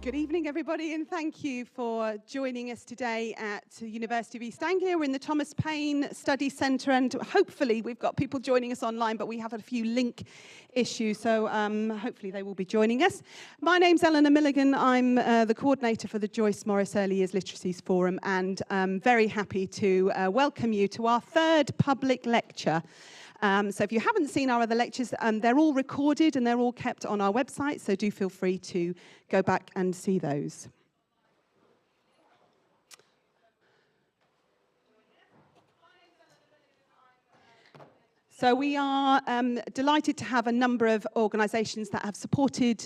Good evening, everybody, and thank you for joining us today at the University of East Anglia. We're in the Thomas Paine Study Centre, and hopefully we've got people joining us online, but we have a few link issues, so hopefully they will be joining us. My name's Eleanor Milligan. I'm the coordinator for the Joyce Morris Early Years Literacies Forum, and I'm very happy to welcome you to our third public lecture. So if you haven't seen our other lectures, they're all recorded and they're all kept on our website, so do feel free to go back and see those. So we are delighted to have a number of organisations that have supported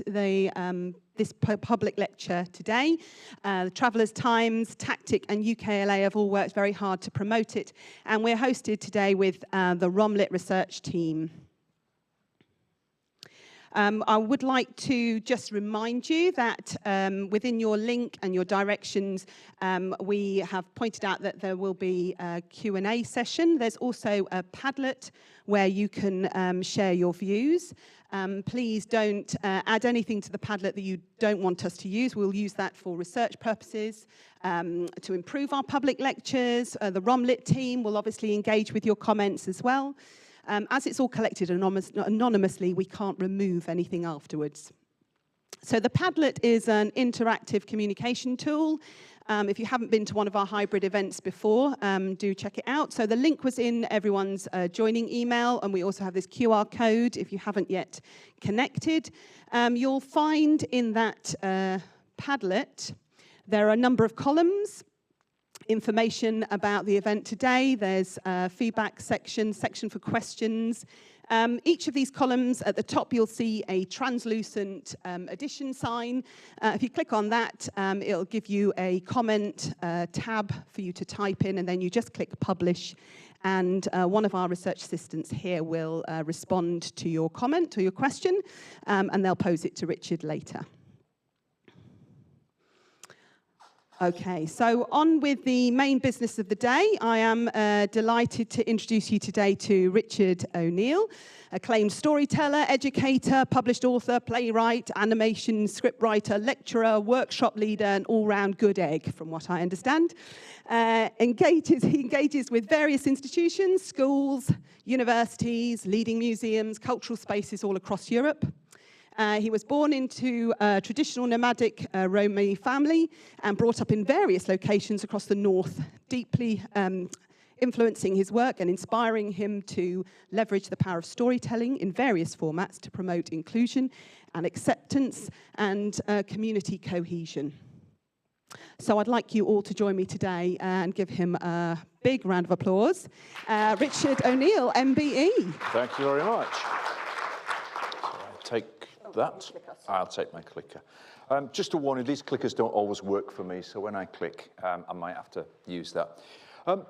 this public lecture today. The Travellers Times, Tactic and UKLA have all worked very hard to promote it, and we're hosted today with the ROMLit research team. I would like to just remind you that within your link and your directions, we have pointed out that there will be a Q&A session. There's also a Padlet where you can share your views. Please don't add anything to the Padlet that you don't want us to use. We'll use that for research purposes, to improve our public lectures. The ROMLit team will obviously engage with your comments as well. As it's all collected anonymously, we can't remove anything afterwards. So the Padlet is an interactive communication tool. If you haven't been to one of our hybrid events before, do check it out. So the link was in everyone's joining email, and we also have this QR code if you haven't yet connected. You'll find in that Padlet, there are a number of columns. Information about the event today. There's a feedback section for questions. Each of these columns, at the top you'll see a translucent edition sign. If you click on that, it'll give you a comment tab for you to type in, and then you just click publish, and one of our research assistants here will respond to your comment or your question, and they'll pose it to Richard later. Okay, so on with the main business of the day. I am delighted to introduce you today to Richard O'Neill, acclaimed storyteller, educator, published author, playwright, animation scriptwriter, lecturer, workshop leader, and all-round good egg, from what I understand. He engages with various institutions, schools, universities, leading museums, cultural spaces all across Europe. He was born into a traditional nomadic Roma family and brought up in various locations across the north, deeply influencing his work and inspiring him to leverage the power of storytelling in various formats to promote inclusion and acceptance and community cohesion. So I'd like you all to join me today and give him a big round of applause. Richard O'Neill, MBE. Thank you very much. I'll take my clicker. Just to warn you, these clickers don't always work for me, so when I click, I might have to use that.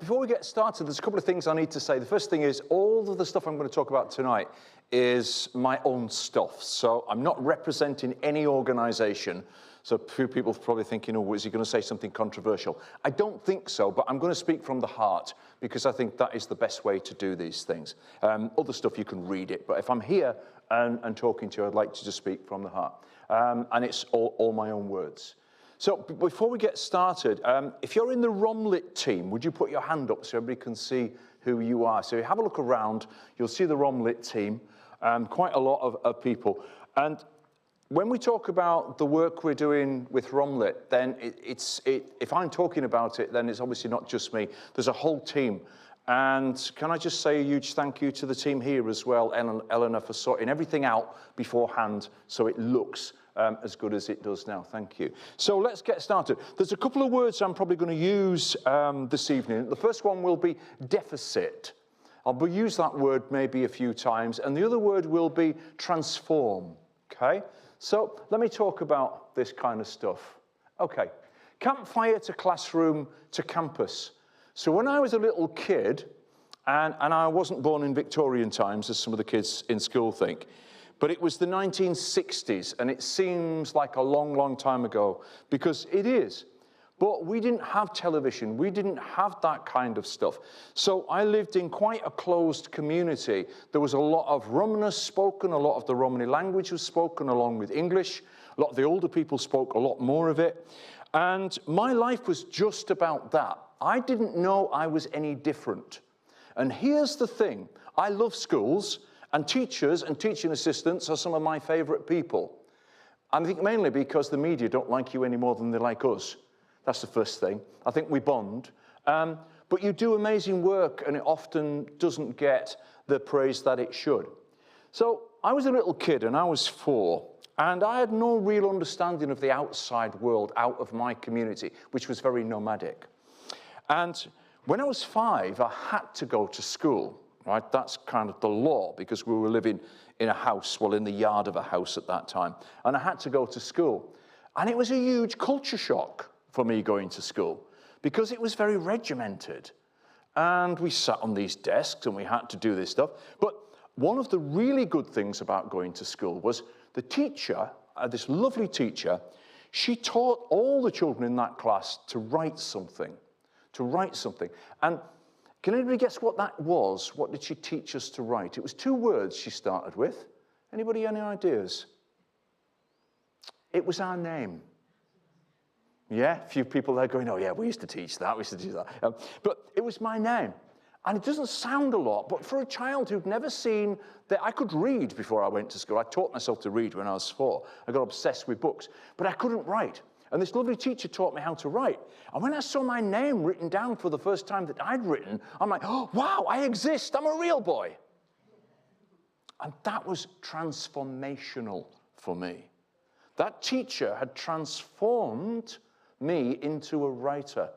Before we get started, there's a couple of things I need to say. The first thing is, all of the stuff I'm going to talk about tonight is my own stuff, so I'm not representing any organisation. So a few people are probably thinking, oh, is he going to say something controversial? I don't think so, but I'm going to speak from the heart, because I think that is the best way to do these things. Other stuff, you can read it, but if I'm here and talking to you, I'd like to just speak from the heart. And it's all my own words. So before we get started, if you're in the ROMLit team, would you put your hand up so everybody can see who you are? So you have a look around, you'll see the ROMLit team, quite a lot of people. And when we talk about the work we're doing with ROMLit, then if I'm talking about it, then it's obviously not just me. There's a whole team. And can I just say a huge thank you to the team here as well, Eleanor, for sorting everything out beforehand so it looks as good as it does now. Thank you. So let's get started. There's a couple of words I'm probably going to use this evening. The first one will be deficit. I'll use that word maybe a few times. And the other word will be transform. Okay? So let me talk about this kind of stuff. Okay. Campfire to classroom to campus. So when I was a little kid, and I wasn't born in Victorian times, as some of the kids in school think, but it was the 1960s, and it seems like a long, long time ago, because it is. But we didn't have television. We didn't have that kind of stuff. So I lived in quite a closed community. There was a lot of Romanes spoken. A lot of the Romani language was spoken along with English. A lot of the older people spoke a lot more of it. And my life was just about that. I didn't know I was any different. And here's the thing. I love schools, and teachers and teaching assistants are some of my favorite people. I think mainly because the media don't like you any more than they like us. That's the first thing. I think we bond. But you do amazing work, and it often doesn't get the praise that it should. So I was a little kid, and I was 4, and I had no real understanding of the outside world out of my community, which was very nomadic. And when I was 5, I had to go to school, right? That's kind of the law, because we were living in a house, well, in the yard of a house at that time. And I had to go to school. And it was a huge culture shock for me going to school, because it was very regimented. And we sat on these desks, and we had to do this stuff. But one of the really good things about going to school was the teacher, this lovely teacher, she taught all the children in that class to write something. And can anybody guess what that was? What did she teach us to write? It was 2 words she started with. Anybody any ideas? It was our name. Yeah, a few people there going, oh yeah, we used to teach that, but it was my name. And it doesn't sound a lot, but for a child who'd never seen that, I could read before I went to school. I taught myself to read when I was 4. I got obsessed with books, but I couldn't write. And this lovely teacher taught me how to write. And when I saw my name written down for the first time that I'd written, I'm like, oh, wow, I exist. I'm a real boy. And that was transformational for me. That teacher had transformed me into a writer.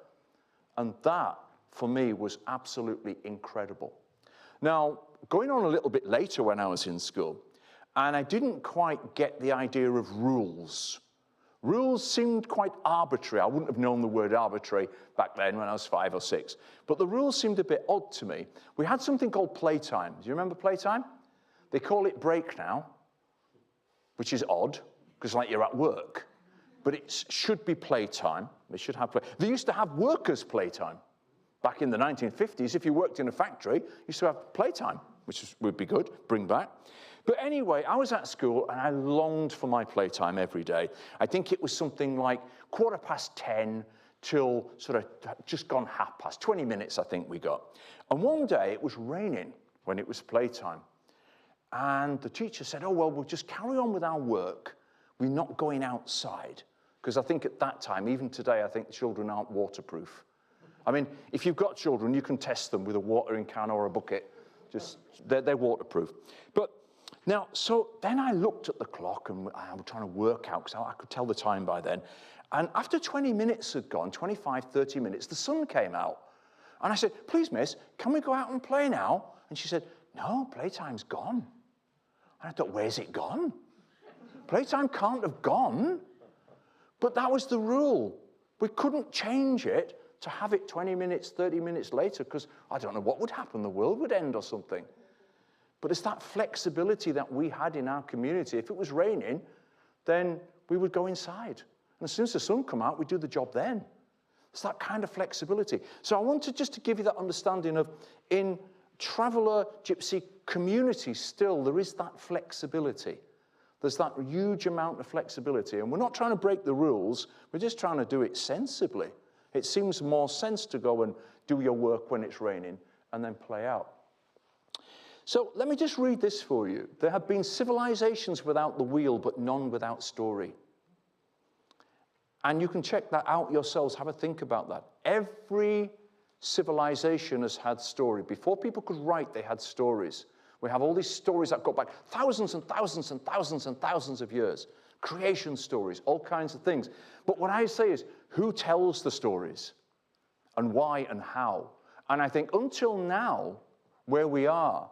And that, for me, was absolutely incredible. Now, going on a little bit later when I was in school, and I didn't quite get the idea of rules. Rules seemed quite arbitrary. I wouldn't have known the word arbitrary back then when I was 5 or 6. But the rules seemed a bit odd to me. We had something called playtime. Do you remember playtime? They call it break now, which is odd, because like you're at work. But it should be playtime. They should have play. They used to have workers' playtime. Back in the 1950s, if you worked in a factory, you used to have playtime, which would be good, bring back. But anyway, I was at school, and I longed for my playtime every day. I think it was something like 10:15 till sort of just gone 20:30, 20 minutes I think we got. And one day it was raining when it was playtime. And the teacher said, oh, well, we'll just carry on with our work. We're not going outside. Because I think at that time, even today, I think children aren't waterproof. I mean, if you've got children, you can test them with a watering can or a bucket. Just, they're waterproof. But now, so then I looked at the clock, and I was trying to work out, because I could tell the time by then. And after 20 minutes had gone, 25, 30 minutes, the sun came out. And I said, please, miss, can we go out and play now? And she said, no, playtime's gone. And I thought, where's it gone? Playtime can't have gone. But that was the rule. We couldn't change it to have it 20 minutes, 30 minutes later, because I don't know what would happen. The world would end or something. But it's that flexibility that we had in our community. If it was raining, then we would go inside. And as soon as the sun come out, we'd do the job then. It's that kind of flexibility. So I wanted just to give you that understanding of, in Traveller Gypsy community still, there is that flexibility. There's that huge amount of flexibility. And we're not trying to break the rules. We're just trying to do it sensibly. It seems more sense to go and do your work when it's raining and then play out. So let me just read this for you. There have been civilizations without the wheel, but none without story. And you can check that out yourselves. Have a think about that. Every civilization has had story. Before people could write, they had stories. We have all these stories that go back thousands and thousands and thousands and thousands of years. Creation stories, all kinds of things. But what I say is, who tells the stories? And why and how? And I think until now, where we are,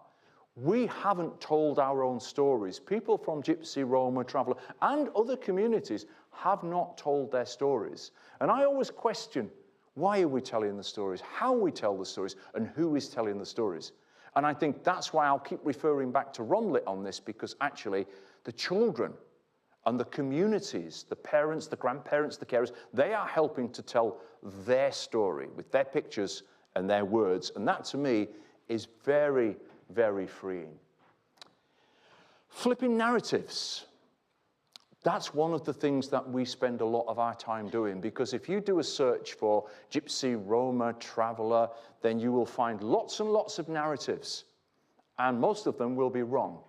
we haven't told our own stories. People from Gypsy Roma Traveller and other communities have not told their stories. And I always question, why are we telling the stories? How we tell the stories? And who is telling the stories? And I think that's why I'll keep referring back to Romlit on this, because actually the children And the communities, the parents, the grandparents, the carers, they are helping to tell their story with their pictures and their words. And that, to me, is very, very freeing. Flipping narratives. That's one of the things that we spend a lot of our time doing, because if you do a search for Gypsy Roma Traveller, then you will find lots and lots of narratives, and most of them will be wrong.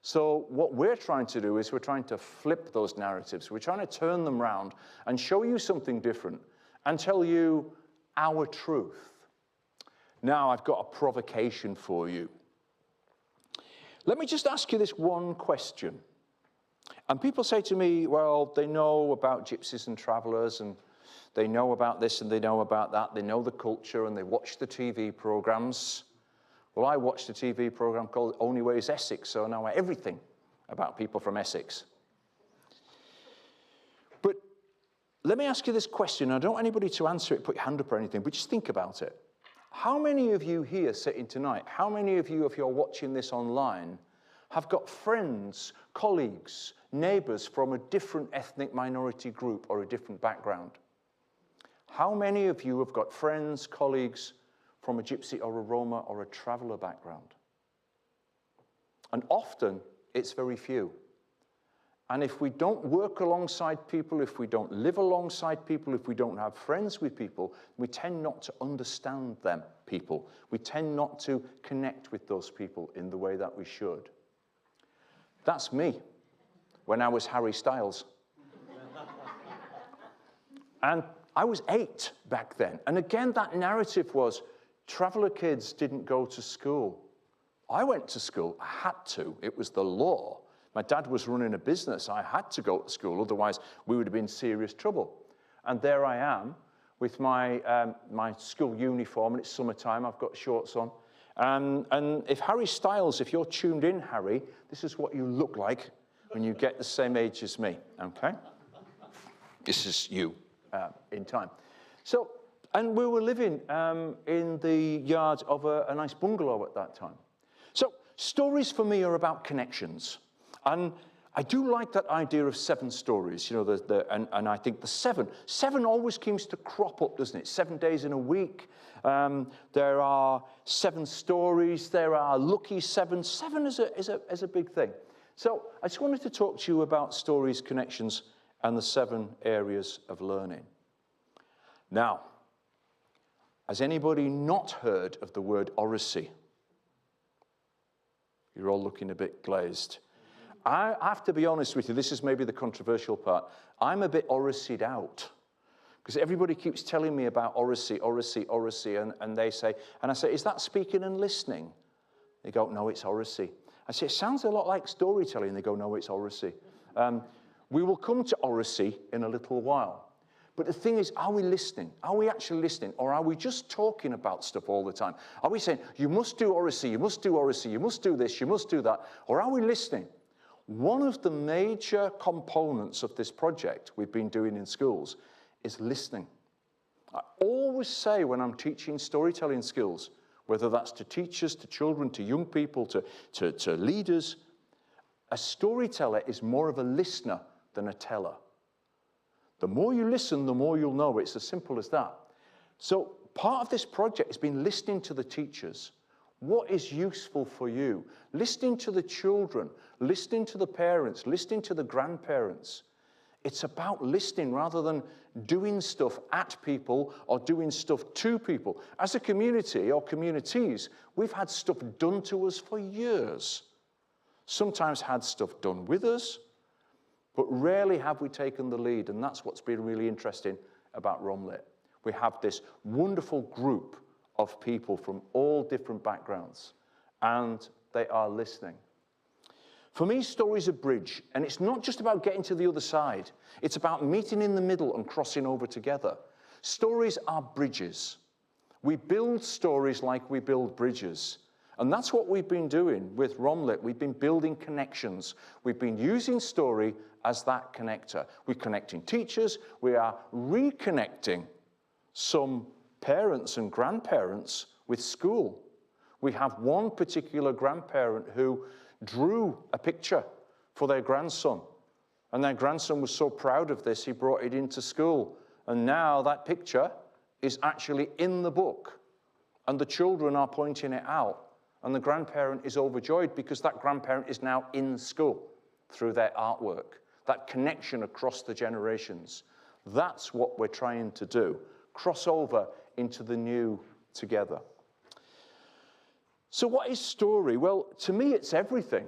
So what we're trying to do is we're trying to flip those narratives. We're trying to turn them around and show you something different and tell you our truth. Now I've got a provocation for you. Let me just ask you this one question. And people say to me, well, they know about gypsies and travellers, and they know about this and they know about that. They know the culture and they watch the TV programmes. Well, I watched a TV programme called Only Way is Essex, so I know everything about people from Essex. But let me ask you this question. I don't want anybody to answer it, put your hand up or anything, but just think about it. How many of you here sitting tonight, how many of you, if you're watching this online, have got friends, colleagues, neighbours from a different ethnic minority group or a different background? How many of you have got friends, colleagues from a gypsy or a Roma or a traveller background? And often, it's very few. And if we don't work alongside people, if we don't live alongside people, if we don't have friends with people, we tend not to understand them, people. We tend not to connect with those people in the way that we should. That's me when I was Harry Styles. And I was 8 back then. And again, that narrative was, traveller kids didn't go to school. I went to school. I had to. It was the law. My dad was running a business. I had to go to school, otherwise we would have been in serious trouble. And there I am with my school uniform, and it's summertime. I've got shorts on. And if Harry Styles, if you're tuned in, Harry, this is what you look like when you get the same age as me, okay? This is you in time. So, and we were living in the yard of a nice bungalow at that time. So stories for me are about connections. And I do like that idea of 7 stories, you know, and I think the 7 always seems to crop up, doesn't it? 7 days in a week. There are 7 stories. There are lucky 7. 7 is a big thing. So I just wanted to talk to you about stories, connections, and the 7 areas of learning. Now, has anybody not heard of the word oracy? You're all looking a bit glazed. I have to be honest with you, this is maybe the controversial part. I'm a bit oracy'd out, because everybody keeps telling me about oracy, and they say, and I say, is that speaking and listening? They go, no, it's oracy. I say, it sounds a lot like storytelling. They go, no, it's oracy. We will come to oracy in a little while. But the thing is, are we listening? Are we actually listening? Or are we just talking about stuff all the time? Are we saying, you must do oracy, you must do oracy, you must do this, you must do that? Or are we listening? One of the major components of this project we've been doing in schools is listening. I always say when I'm teaching storytelling skills, whether that's to teachers, to children, to young people, to leaders, a storyteller is more of a listener than a teller. The more you listen, the more you'll know. It's as simple as that. So part of this project has been listening to the teachers. What is useful for you? Listening to the children, listening to the parents, listening to the grandparents. It's about listening rather than doing stuff at people or doing stuff to people. As a community or communities, we've had stuff done to us for years. Sometimes had stuff done with us, but rarely have we taken the lead, and that's what's been really interesting about Romlit. We have this wonderful group of people from all different backgrounds, and they are listening. For me, story's a bridge, and it's not just about getting to the other side. It's about meeting in the middle and crossing over together. Stories are bridges. We build stories like we build bridges. And that's what we've been doing with Romlit. We've been building connections. We've been using story as that connector. We're connecting teachers. We are reconnecting some parents and grandparents with school. We have one particular grandparent who drew a picture for their grandson And their grandson was so proud of this, he brought it into school. And now that picture is actually in the book. And the children are pointing it out. And the grandparent is overjoyed because that grandparent is now in school through their artwork. That connection across the generations. That's what we're trying to do. Cross over into the new together. So what is story? Well, to me, it's everything.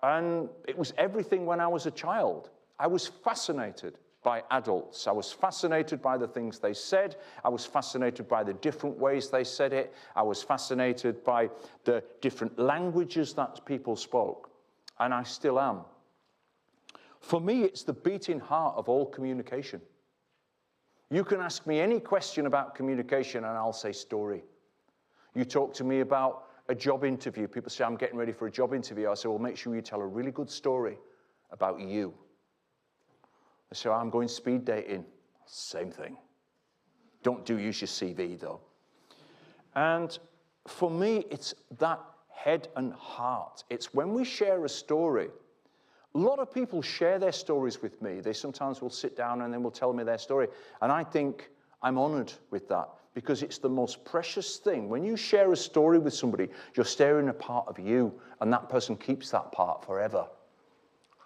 And it was everything when I was a child. I was fascinated by adults. I was fascinated by the things they said. I was fascinated by the different ways they said it. I was fascinated by the different languages that people spoke. And I still am. For me, it's the beating heart of all communication. You can ask me any question about communication and I'll say story. You talk to me about a job interview. People say, I'm getting ready for a job interview. I say, well, make sure you tell a really good story about you. They say, I'm going speed dating. Same thing. Don't use your CV, though. And for me, it's that head and heart. It's when we share a story. A lot of people share their stories with me. They sometimes will sit down and then will tell me their story. And I think I'm honored with that because it's the most precious thing. When you share a story with somebody, you're sharing a part of you, and that person keeps that part forever.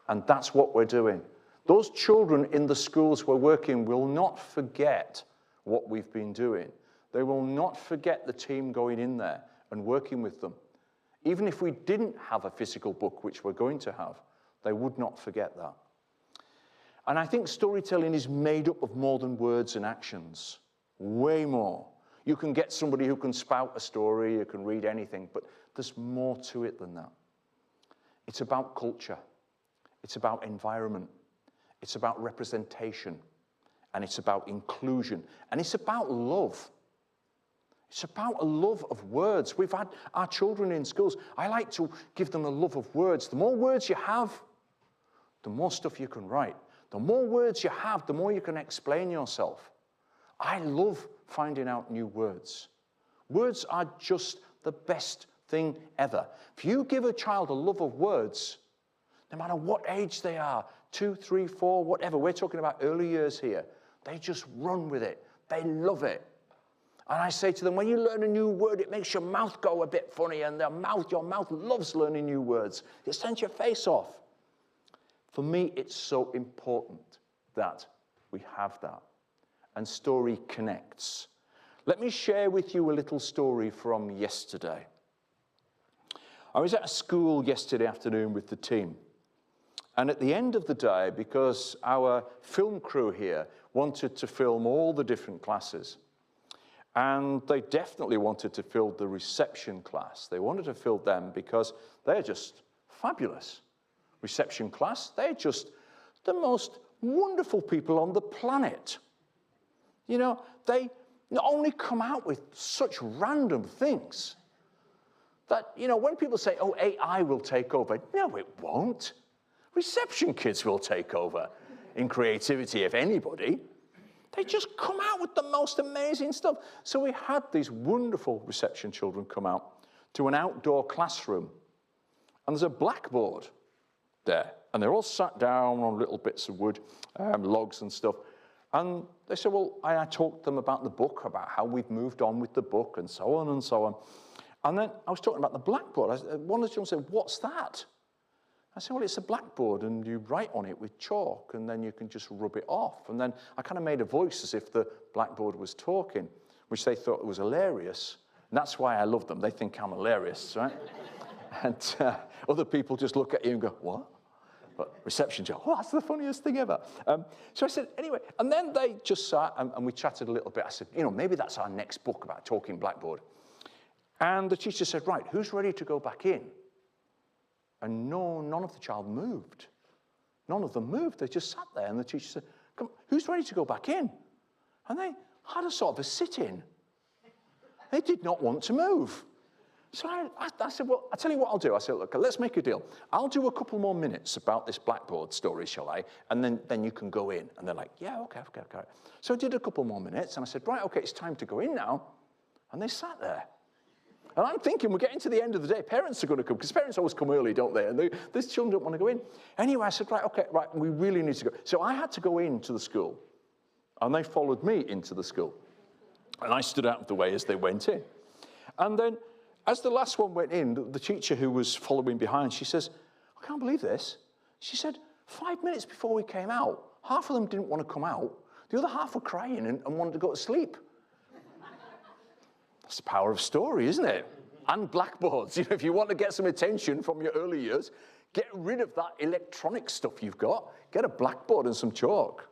And that's what we're doing. Those children in the schools we're working will not forget what we've been doing. They will not forget the team going in there and working with them. Even if we didn't have a physical book, which we're going to have, they would not forget that. And I think storytelling is made up of more than words and actions. Way more. You can get somebody who can spout a story, you can read anything, but there's more to it than that. It's about culture. It's about environment. It's about representation. And it's about inclusion. And it's about love. It's about a love of words. We've had our children in schools. I like to give them a love of words. The more words you have, the more stuff you can write. The more words you have, the more you can explain yourself. I love finding out new words. Words are just the best thing ever. If you give a child a love of words, no matter what age they are, 2, 3, 4, whatever, we're talking about early years here, they just run with it. They love it. And I say to them, when you learn a new word, it makes your mouth go a bit funny, and your mouth loves learning new words. It sends your face off. For me, it's so important that we have that. And story connects. Let me share with you a little story from yesterday. I was at a school yesterday afternoon with the team. And at the end of the day, because our film crew here wanted to film all the different classes, and they definitely wanted to film the reception class. They wanted to film them because they're just fabulous. Reception class, they're just the most wonderful people on the planet. You know, they not only come out with such random things that, you know, when people say, oh, AI will take over, no, it won't. Reception kids will take over in creativity, if anybody. They just come out with the most amazing stuff. So we had these wonderful reception children come out to an outdoor classroom. And there's a blackboard there. And they're all sat down on little bits of wood, logs and stuff. And they said, well, I talked to them about the book, about how we've moved on with the book, and so on and so on. And then I was talking about the blackboard. One of the children said, what's that? I said, well, it's a blackboard, and you write on it with chalk, and then you can just rub it off. And then I kind of made a voice as if the blackboard was talking, which they thought was hilarious. And that's why I love them. They think I'm hilarious, right? And other people just look at you and go, what? But reception job, oh, that's the funniest thing ever. So I said, anyway, and then they just sat and we chatted a little bit. I said, you know, maybe that's our next book about talking blackboard. And the teacher said, right, who's ready to go back in? And none of the child moved. None of them moved. They just sat there. And the teacher said, come, who's ready to go back in? And they had a sort of a sit-in. They did not want to move. So I said, well, I'll tell you what I'll do. I said, look, let's make a deal. I'll do a couple more minutes about this blackboard story, shall I? And then you can go in. And they're like, yeah, okay. So I did a couple more minutes. And I said, right, okay, it's time to go in now. And they sat there. And I'm thinking, we're getting to the end of the day. Parents are going to come, because parents always come early, don't they? And these children don't want to go in. Anyway, I said, right, we really need to go. So I had to go into the school, and they followed me into the school. And I stood out of the way as they went in. And then, as the last one went in, the teacher who was following behind, she says, I can't believe this. She said, 5 minutes before we came out, half of them didn't want to come out. The other half were crying and wanted to go to sleep. That's the power of story, isn't it? And blackboards. You know, if you want to get some attention from your early years, get rid of that electronic stuff you've got. Get a blackboard and some chalk.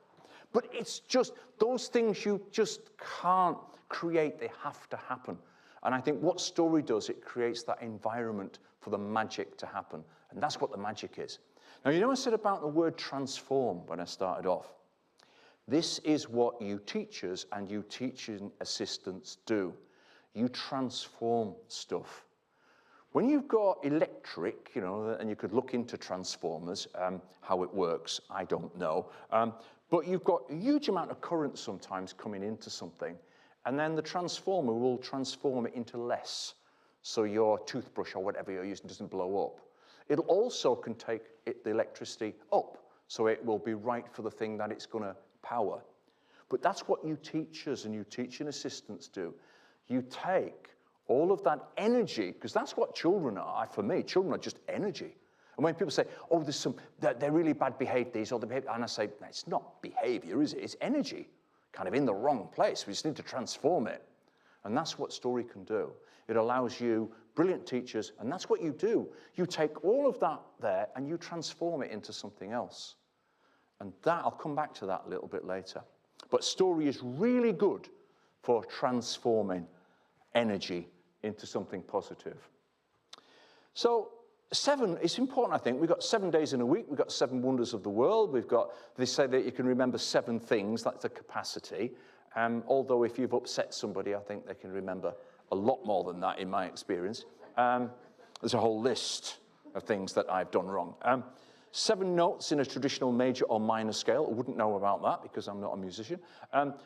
But it's just, those things you just can't create. They have to happen. And I think what story does, it creates that environment for the magic to happen. And that's what the magic is. Now, you know I said about the word transform when I started off? This is what you teachers and you teaching assistants do. You transform stuff. When you've got electric, you know, and you could look into transformers, how it works, I don't know. But you've got a huge amount of current sometimes coming into something, and then the transformer will transform it into less, so your toothbrush or whatever you're using doesn't blow up. It also can take the electricity up, so it will be right for the thing that it's going to power. But that's what you teachers and you teaching assistants do. You take all of that energy, because that's what children are. For me, children are just energy. And when people say, oh, they're really bad behaved, these, or the behavior, and I say, it's not behavior, is it? It's energy, kind of in the wrong place. We just need to transform it. And that's what story can do. It allows you, brilliant teachers, and that's what you do. You take all of that there and you transform it into something else. And that, I'll come back to that a little bit later. But story is really good for transforming energy into something positive. So 7 is important, I think. We've got 7 days in a week. We've got 7 wonders of the world. We've got, they say that you can remember 7 things. That's the capacity. Although if you've upset somebody, I think they can remember a lot more than that in my experience. There's a whole list of things that I've done wrong. 7 notes in a traditional major or minor scale. I wouldn't know about that because I'm not a musician.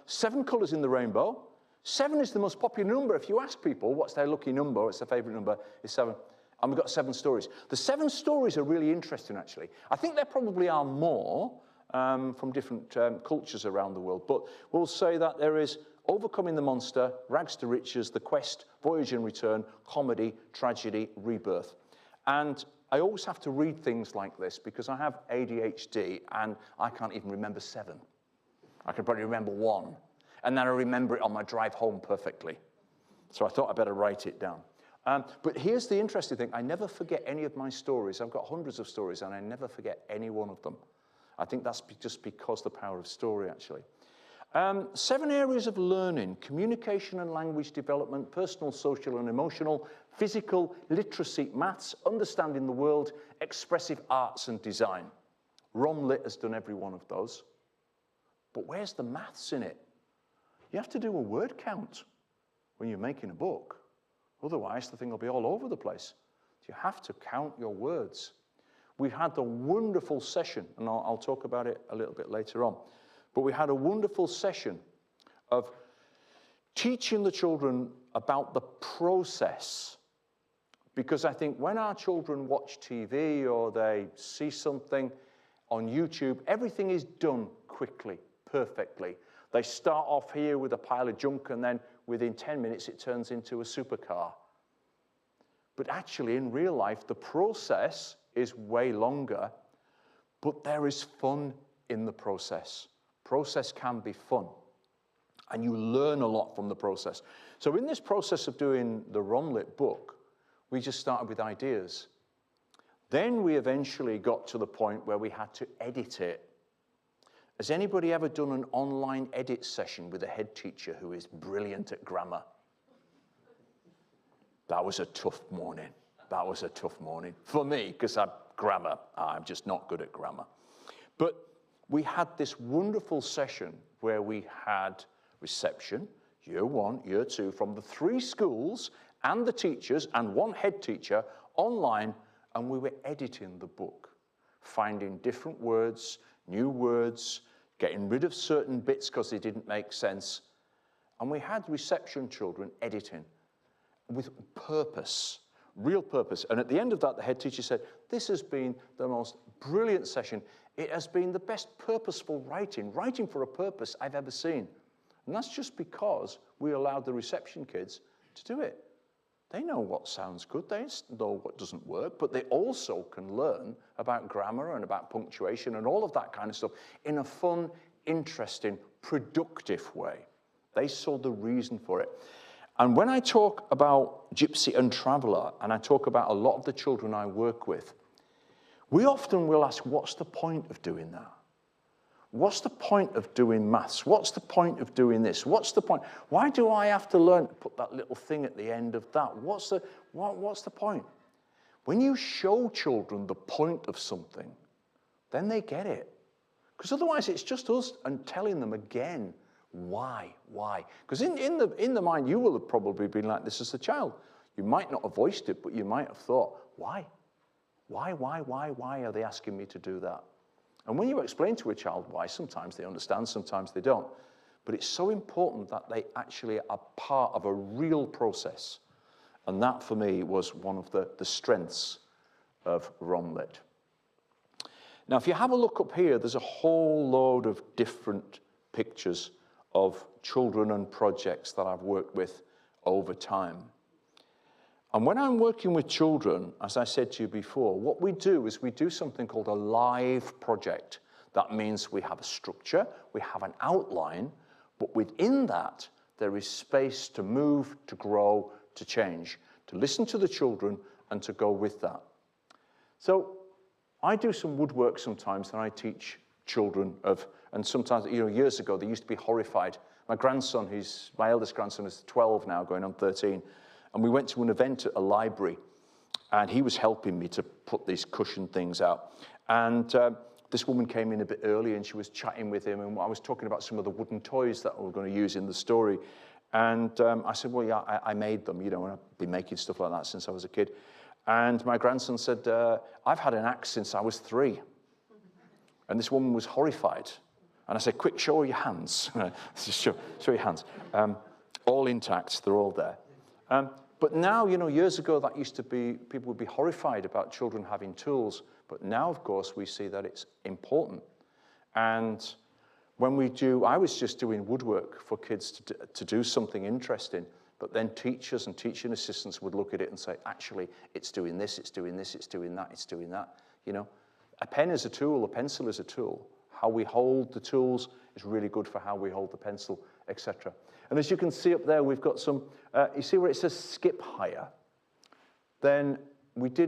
7 colours in the rainbow. 7 is the most popular number. If you ask people what's their lucky number, what's their favourite number, it's 7. And we've got 7 stories. The 7 stories are really interesting, actually. I think there probably are more from different cultures around the world. But we'll say that there is Overcoming the Monster, Rags to Riches, The Quest, Voyage and Return, Comedy, Tragedy, Rebirth. And I always have to read things like this because I have ADHD and I can't even remember 7. I can probably remember 1. And then I remember it on my drive home perfectly. So I thought I'd better write it down. But here's the interesting thing. I never forget any of my stories. I've got hundreds of stories, and I never forget any one of them. I think that's just because the power of story, actually. 7 areas of learning: communication and language development, personal, social, and emotional, physical, literacy, maths, understanding the world, expressive arts and design. RomLit has done every one of those. But where's the maths in it? You have to do a word count when you're making a book. Otherwise, the thing will be all over the place. You have to count your words. We had a wonderful session, and I'll talk about it a little bit later on. But we had a wonderful session of teaching the children about the process. Because I think when our children watch TV or they see something on YouTube, everything is done quickly, perfectly. They start off here with a pile of junk, and then within 10 minutes it turns into a supercar. But actually, in real life, the process is way longer, but there is fun in the process. Process can be fun, and you learn a lot from the process. So in this process of doing the RomLit book, we just started with ideas. Then we eventually got to the point where we had to edit it. Has anybody ever done an online edit session with a head teacher who is brilliant at grammar? That was a tough morning. That was a tough morning for me, because I'm just not good at grammar. But we had this wonderful session where we had reception, year 1, year 2, from the 3 schools and the teachers and 1 head teacher online, and we were editing the book, finding different words, new words, getting rid of certain bits because they didn't make sense. And we had reception children editing. with purpose, real purpose. And at the end of that, the head teacher said, this has been the most brilliant session. It has been the best purposeful writing for a purpose I've ever seen. And that's just because we allowed the reception kids to do it. They know what sounds good, they know what doesn't work, but they also can learn about grammar and about punctuation and all of that kind of stuff in a fun, interesting, productive way. They saw the reason for it. And when I talk about Gypsy and Traveller, and I talk about a lot of the children I work with, we often will ask, what's the point of doing that? What's the point of doing maths? What's the point of doing this? What's the point? Why do I have to learn to put that little thing at the end of that? What's the point? When you show children the point of something, then they get it. Because otherwise it's just us and telling them again, why? Because in the mind, you will have probably been like this as a child. You might not have voiced it, but you might have thought, why? Why are they asking me to do that? And when you explain to a child why, sometimes they understand, sometimes they don't. But it's so important that they actually are part of a real process. And that, for me, was one of the strengths of ROMLIT. Now, if you have a look up here, there's a whole load of different pictures of children and projects that I've worked with over time. And when I'm working with children, as I said to you before, what we do is we do something called a live project. That means we have a structure, we have an outline, but within that, there is space to move, to grow, to change, to listen to the children and to go with that. So I do some woodwork sometimes that I teach children of, and sometimes, years ago, they used to be horrified. My grandson, my eldest grandson is 12 now, going on 13, and we went to an event at a library, and he was helping me to put these cushion things out. And this woman came in a bit early, and she was chatting with him, and I was talking about some of the wooden toys that we were going to use in the story. And I said, well, yeah, I made them, and I've been making stuff like that since I was a kid. And my grandson said, I've had an axe since I was 3. And this woman was horrified. And I said, quick, show your hands. show your hands. All intact, they're all there. But now, years ago, that used to be, people would be horrified about children having tools. But now, of course, we see that it's important. And when I was just doing woodwork for kids to do something interesting, but then teachers and teaching assistants would look at it and say, actually, it's doing this, it's doing this, it's doing that, it's doing that. A pen is a tool, a pencil is a tool. How we hold the tools is really good for how we hold the pencil, etc. And as you can see up there, we've got some, you see where it says skip higher? Then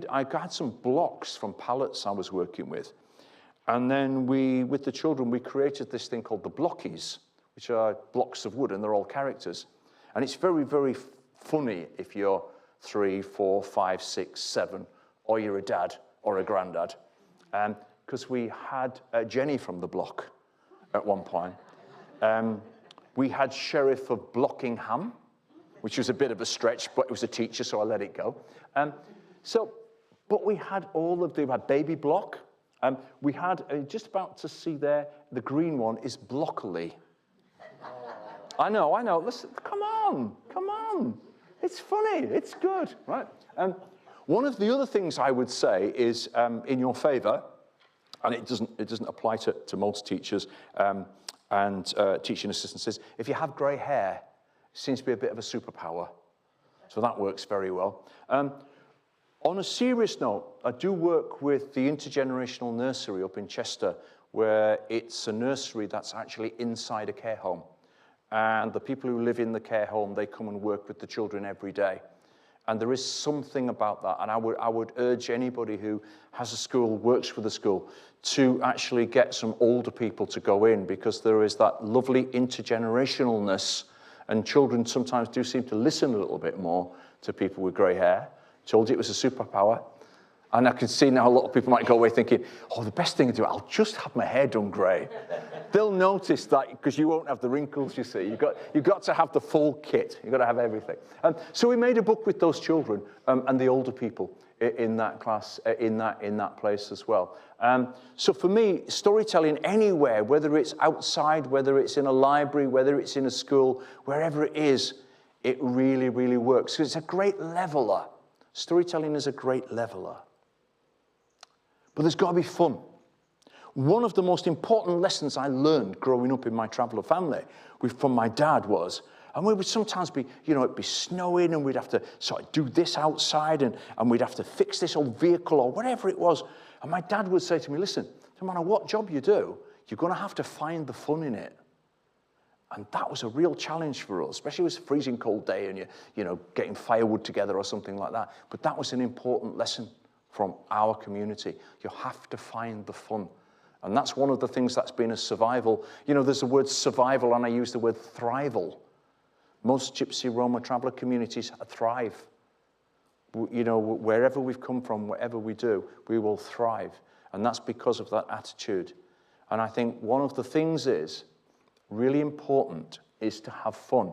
I had some blocks from pallets I was working with. And then with the children, we created this thing called the blockies, which are blocks of wood, and they're all characters. And it's very, very funny if you're 3, 4, 5, 6, 7, or you're a dad or a granddad. Because we had Jenny from the block at one point. We had Sheriff of Blockingham, which was a bit of a stretch, but it was a teacher, so I let it go. But we had we had Baby Block. We had, just about to see there, the green one is Blockily. I know. Listen, come on. It's funny. It's good, right? One of the other things I would say is in your favor, and it doesn't apply to most teachers and teaching assistants, is if you have grey hair, it seems to be a bit of a superpower. So that works very well. On a serious note, I do work with the intergenerational nursery up in Chester, where it's a nursery that's actually inside a care home. And the people who live in the care home, they come and work with the children every day. And there is something about that. And I would urge anybody who has a school, works for the school, to actually get some older people to go in, because there is that lovely intergenerationalness. And children sometimes do seem to listen a little bit more to people with grey hair. Told you it was a superpower. And I can see now a lot of people might go away thinking, oh, the best thing to do, I'll just have my hair done grey. They'll notice that because you won't have the wrinkles, you see. You've got to have the full kit. You've got to have everything. So we made a book with those children and the older people in that class, in that place as well. So for me, storytelling anywhere, whether it's outside, whether it's in a library, whether it's in a school, wherever it is It really, really works. It's a great leveler. Storytelling is a great leveler. But there's got to be fun. One of the most important lessons I learned growing up in my traveller family from my dad was, and we would sometimes be, it'd be snowing and we'd have to sort of do this outside and we'd have to fix this old vehicle or whatever it was. And my dad would say to me, listen, no matter what job you do, you're going to have to find the fun in it. And that was a real challenge for us, especially if it was a freezing cold day and you're getting firewood together or something like that. But that was an important lesson from our community. You have to find the fun. And that's one of the things that's been a survival. There's the word survival, and I use the word thrival. Most Gypsy Roma Traveller communities thrive. Wherever we've come from, whatever we do, we will thrive. And that's because of that attitude. And I think one of the things is, really important, is to have fun.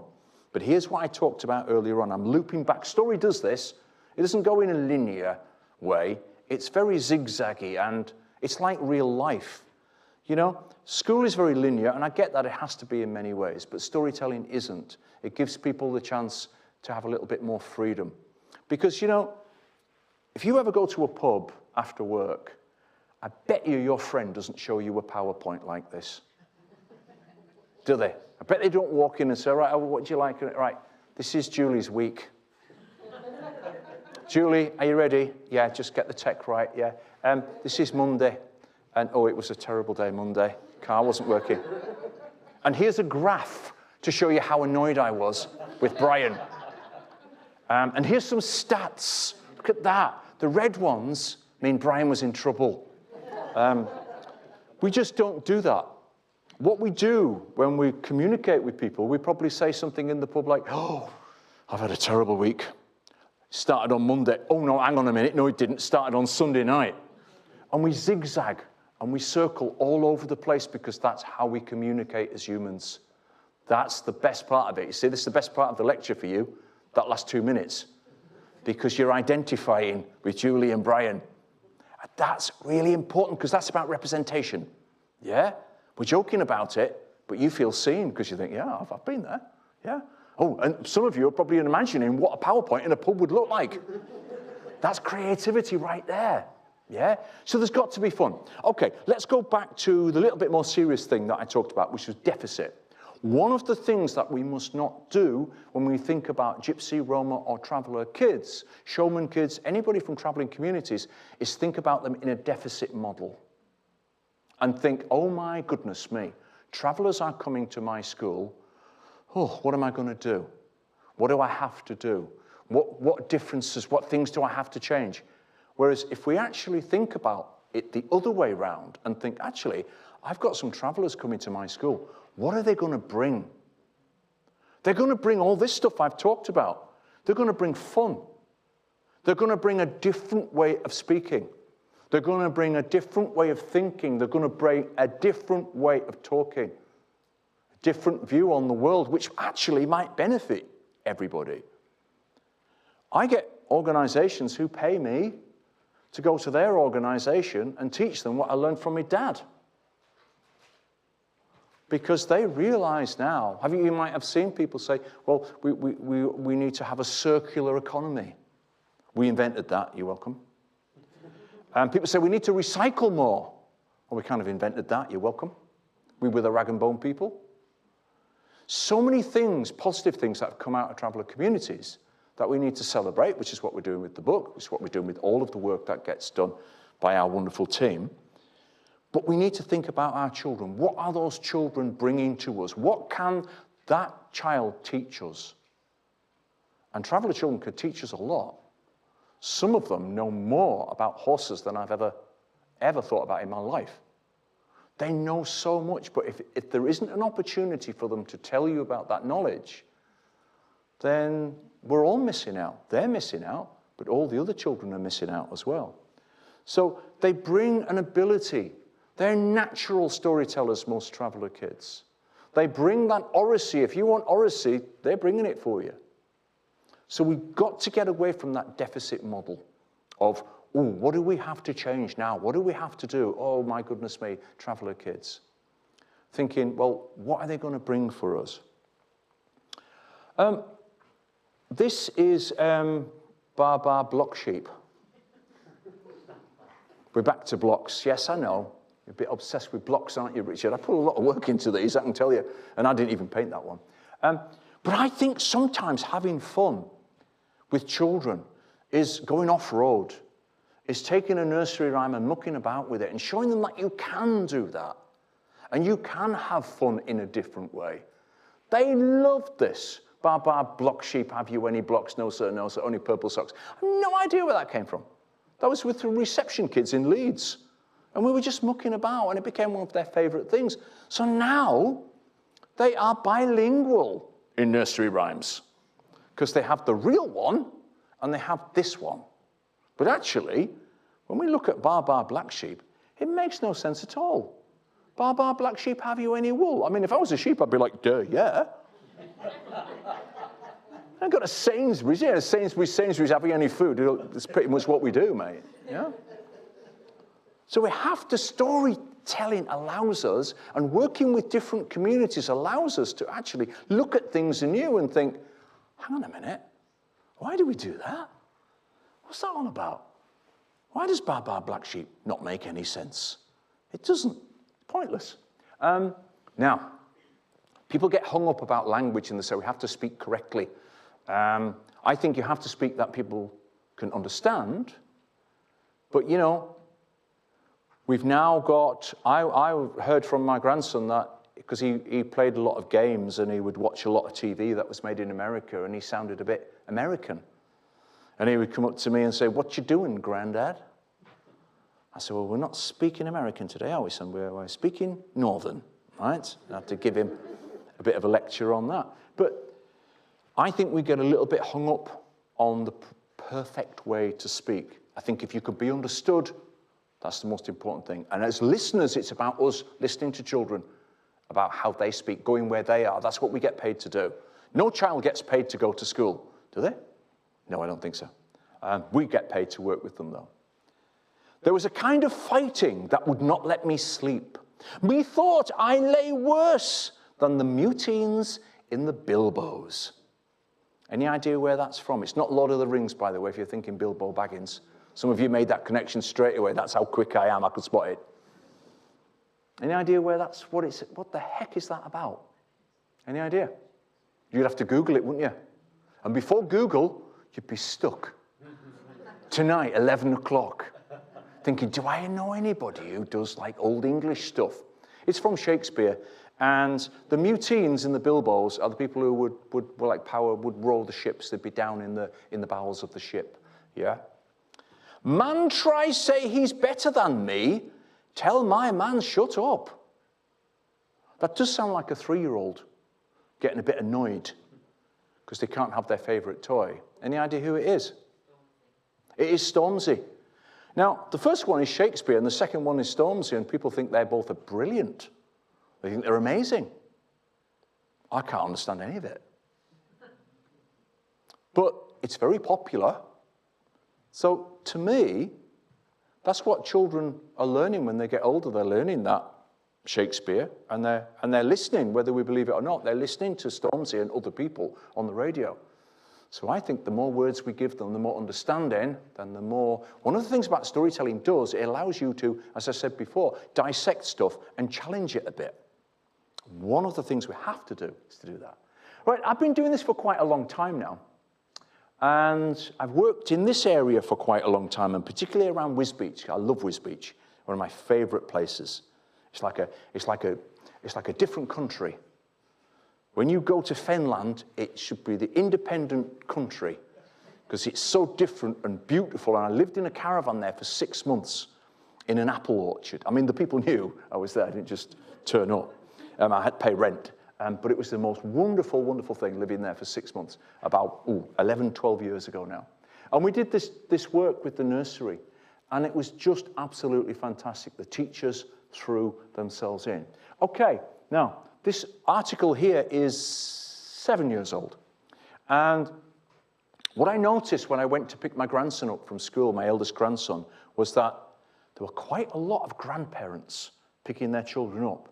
But here's what I talked about earlier on. I'm looping back. Story does this. It doesn't go in a linear way. It's very zigzaggy, and it's like real life. School is very linear, and I get that it has to be in many ways, but storytelling isn't. It gives people the chance to have a little bit more freedom. Because, if you ever go to a pub after work, I bet your friend doesn't show you a PowerPoint like this. Do they? I bet they don't walk in and say, right, what do you like? Right, this is Julie's week. Julie, are you ready? Yeah, just get the tech right, yeah. This is Monday. And, it was a terrible day Monday. Car wasn't working. And here's a graph to show you how annoyed I was with Brian. And here's some stats. Look at that. The red ones mean Brian was in trouble. We just don't do that. What we do when we communicate with people, we probably say something in the pub like, I've had a terrible week. Started on Monday. Oh, no, hang on a minute. No, it didn't. Started on Sunday night. And we zigzag and we circle all over the place because that's how we communicate as humans. That's the best part of it. You see, this is the best part of the lecture for you, that last 2 minutes, because you're identifying with Julie and Brian. That's really important because that's about representation. Yeah? We're joking about it, but you feel seen because you think, yeah, I've been there. Yeah. Oh, and some of you are probably imagining what a PowerPoint in a pub would look like. That's creativity right there. Yeah? So there's got to be fun. Okay, let's go back to the little bit more serious thing that I talked about, which was deficit. One of the things that we must not do when we think about Gypsy, Roma, or Traveller kids, showman kids, anybody from travelling communities, is think about them in a deficit model. And think, oh my goodness me, travellers are coming to my school. What am I going to do? What do I have to do? What differences, what things do I have to change? Whereas if we actually think about it the other way round and think, actually, I've got some travellers coming to my school. What are they going to bring? They're going to bring all this stuff I've talked about. They're going to bring fun. They're going to bring a different way of speaking. They're going to bring a different way of thinking. They're going to bring a different way of talking. A different view on the world, which actually might benefit everybody. I get organisations who pay me to go to their organisation and teach them what I learned from my dad. Because they realise now, you might have seen people say, well, we need to have a circular economy. We invented that, you're welcome. And people say we need to recycle more. Well, we kind of invented that, you're welcome. We were the rag and bone people. So many things, positive things that have come out of traveller communities that we need to celebrate, which is what we're doing with the book, which is what we're doing with all of the work that gets done by our wonderful team. But we need to think about our children. What are those children bringing to us? What can that child teach us? And traveller children could teach us a lot. Some of them know more about horses than I've ever thought about in my life. They know so much, but if there isn't an opportunity for them to tell you about that knowledge, then we're all missing out. They're missing out, but all the other children are missing out as well. So they bring an ability. They're natural storytellers, most traveller kids. They bring that oracy. If you want oracy, they're bringing it for you. So we've got to get away from that deficit model of, oh, what do we have to change now? What do we have to do? Oh, my goodness me, traveller kids. Thinking, well, what are they going to bring for us? This is Bar block sheep. We're back to blocks. Yes, I know. You're a bit obsessed with blocks, aren't you, Richard? I put a lot of work into these, I can tell you. And I didn't even paint that one. But I think sometimes having fun with children is going off-road, is taking a nursery rhyme and mucking about with it and showing them that you can do that. And you can have fun in a different way. They loved this. Bar, block sheep, have you any blocks? No, sir, only purple socks. I have no idea where that came from. That was with the reception kids in Leeds. And we were just mucking about, and it became one of their favourite things. So now, they are bilingual in nursery rhymes, because they have the real one, and they have this one. But actually, when we look at Bar, black sheep, it makes no sense at all. Bar, black sheep, have you any wool? I mean, if I was a sheep, I'd be like, duh, yeah. I got a Sainsbury's, yeah, Sainsbury's, having any food? It's pretty much what we do, mate, yeah? So we have to, storytelling allows us, and working with different communities allows us to actually look at things anew and think, hang on a minute, why do we do that? What's that all about? Why does Bar, black sheep not make any sense? It doesn't. Pointless. Now, people get hung up about language and they say we have to speak correctly. I think you have to speak that people can understand. But, you know, we've now got, I heard from my grandson that, because he played a lot of games and he would watch a lot of TV that was made in America, and he sounded a bit American. And he would come up to me and say, "What you doing, Granddad?" I said, "Well, we're not speaking American today, are we, son? We're speaking Northern," right? I have to give him a bit of a lecture on that. But I think we get a little bit hung up on the perfect way to speak. I think if you could be understood, that's the most important thing. And as listeners, it's about us listening to children, about how they speak, going where they are. That's what we get paid to do. No child gets paid to go to school, do they? No, I don't think so. We get paid to work with them, though. There was a kind of fighting that would not let me sleep. Methought I lay worse than the mutines in the bilboes. Any idea where that's from? It's not Lord of the Rings, by the way, if you're thinking Bilbo Baggins. Some of you made that connection straight away. That's how quick I am. I could spot it. Any idea where that's, what the heck is that about? Any idea? You'd have to Google it, wouldn't you? And before Google, you'd be stuck. Tonight, 11 o'clock. Thinking, do I know anybody who does like old English stuff? It's from Shakespeare, and the mutines in the bilboes are the people who would row the ships. They'd be down in the bowels of the ship. Yeah. Man try say he's better than me. Tell my man shut up. That does sound like a 3-year-old getting a bit annoyed because they can't have their favourite toy. Any idea who it is? It is Stormzy. Now, the first one is Shakespeare, and the second one is Stormzy, and people think they're both brilliant. They think they're amazing. I can't understand any of it. But it's very popular. So, to me, that's what children are learning when they get older. They're learning that Shakespeare, and they're listening, whether we believe it or not. They're listening to Stormzy and other people on the radio. So I think the more words we give them, the more understanding, then the more... One of the things about storytelling does, it allows you to, as I said before, dissect stuff and challenge it a bit. One of the things we have to do is to do that. Right, I've been doing this for quite a long time now. And I've worked in this area for quite a long time, and particularly around Wisbech. I love Wisbech, one of my favourite places. It's like a different country. When you go to Finland, it should be the independent country because it's so different and beautiful. And I lived in a caravan there for 6 months in an apple orchard. I mean, the people knew I was there. I didn't just turn up. I had to pay rent. But it was the most wonderful, wonderful thing living there for 6 months, about 11, 12 years ago now. And we did this work with the nursery. And it was just absolutely fantastic. The teachers threw themselves in. Okay, now, this article here is 7 years old. And what I noticed when I went to pick my grandson up from school, my eldest grandson, was that there were quite a lot of grandparents picking their children up,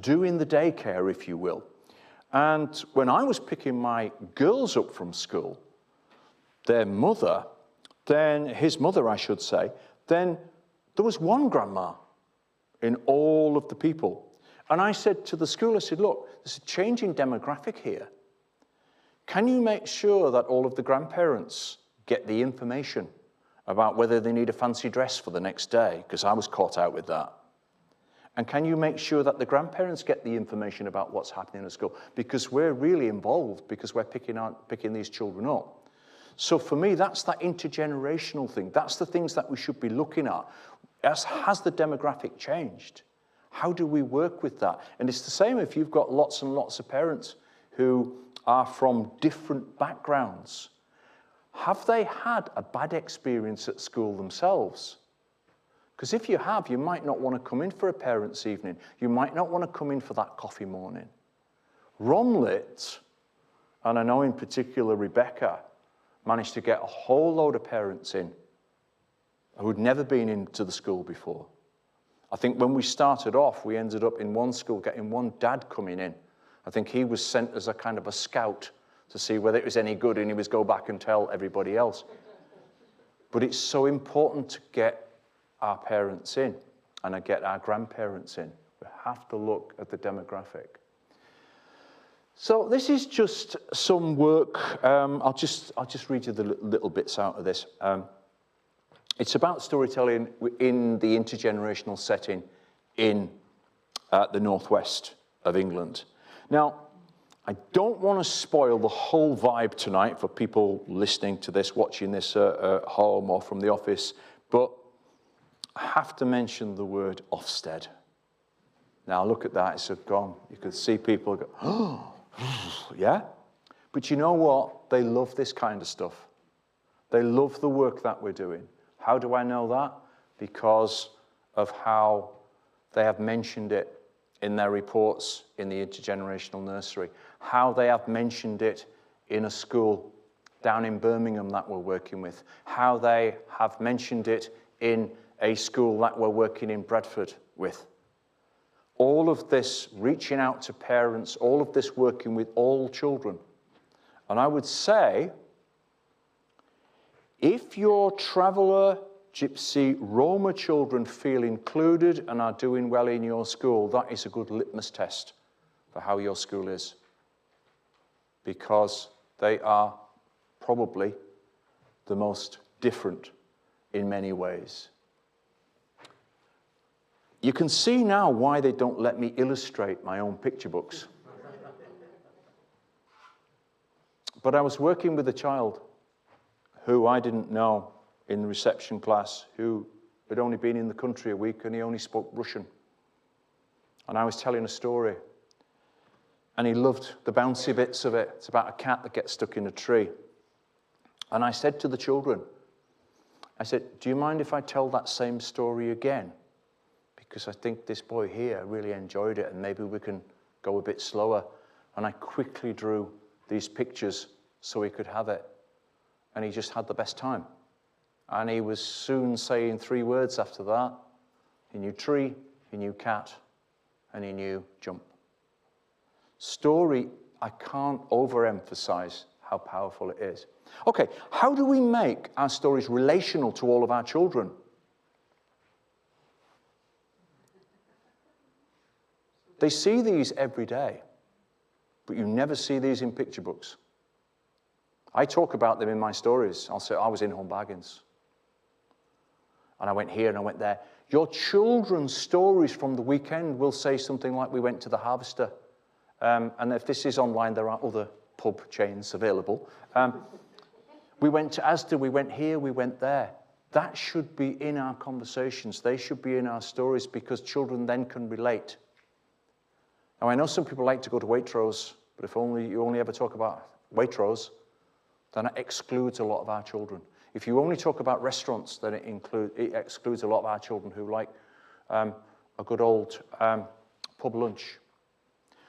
doing the daycare, if you will. And when I was picking my girls up from school, their mother, then his mother, I should say, then there was one grandma in all of the people. And I said to the school, I said, look, there's a change in demographic here. Can you make sure that all of the grandparents get the information about whether they need a fancy dress for the next day? Because I was caught out with that. And can you make sure that the grandparents get the information about what's happening at school? Because we're really involved, because we're picking these children up. So for me, that's that intergenerational thing. That's the things that we should be looking at. Has the demographic changed? How do we work with that? And it's the same if you've got lots and lots of parents who are from different backgrounds. Have they had a bad experience at school themselves? Because if you have, you might not want to come in for a parents' evening. You might not want to come in for that coffee morning. Romlit, and I know in particular Rebecca, managed to get a whole load of parents in who'd never been into the school before. I think when we started off, we ended up in one school getting one dad coming in. I think he was sent as a kind of a scout to see whether it was any good, and he was go back and tell everybody else. But it's so important to get our parents in and get our grandparents in. We have to look at the demographic. So this is just some work. I'll just read you the little bits out of this. It's about storytelling in the intergenerational setting in the northwest of England. Now, I don't want to spoil the whole vibe tonight for people listening to this, watching this at home or from the office, but I have to mention the word Ofsted. Now, look at that. It's gone. You could see people go, oh, yeah? But you know what? They love this kind of stuff. They love the work that we're doing. How do I know that? Because of how they have mentioned it in their reports in the intergenerational nursery, how they have mentioned it in a school down in Birmingham that we're working with, how they have mentioned it in a school that we're working in Bradford with. All of this reaching out to parents, all of this working with all children. And I would say, if your Traveller, Gypsy, Roma children feel included and are doing well in your school, that is a good litmus test for how your school is. Because they are probably the most different in many ways. You can see now why they don't let me illustrate my own picture books. But I was working with a child who I didn't know in the reception class, who had only been in the country a week and he only spoke Russian. And I was telling a story. And he loved the bouncy bits of it. It's about a cat that gets stuck in a tree. And I said to the children, I said, do you mind if I tell that same story again? Because I think this boy here really enjoyed it and maybe we can go a bit slower. And I quickly drew these pictures so he could have it. And he just had the best time. And he was soon saying 3 words after that. He knew tree, he knew cat, and he knew jump. Story, I can't overemphasize how powerful it is. Okay, how do we make our stories relational to all of our children? They see these every day, but you never see these in picture books. I talk about them in my stories. I'll say, I was in Home Bargains. And I went here and I went there. Your children's stories from the weekend will say something like, we went to the Harvester. And if this is online, there are other pub chains available. We went to Asda, we went here, we went there. That should be in our conversations. They should be in our stories because children then can relate. Now, I know some people like to go to Waitrose, but if you only ever talk about Waitrose, then it excludes a lot of our children. If you only talk about restaurants, then it excludes a lot of our children who like a good old pub lunch.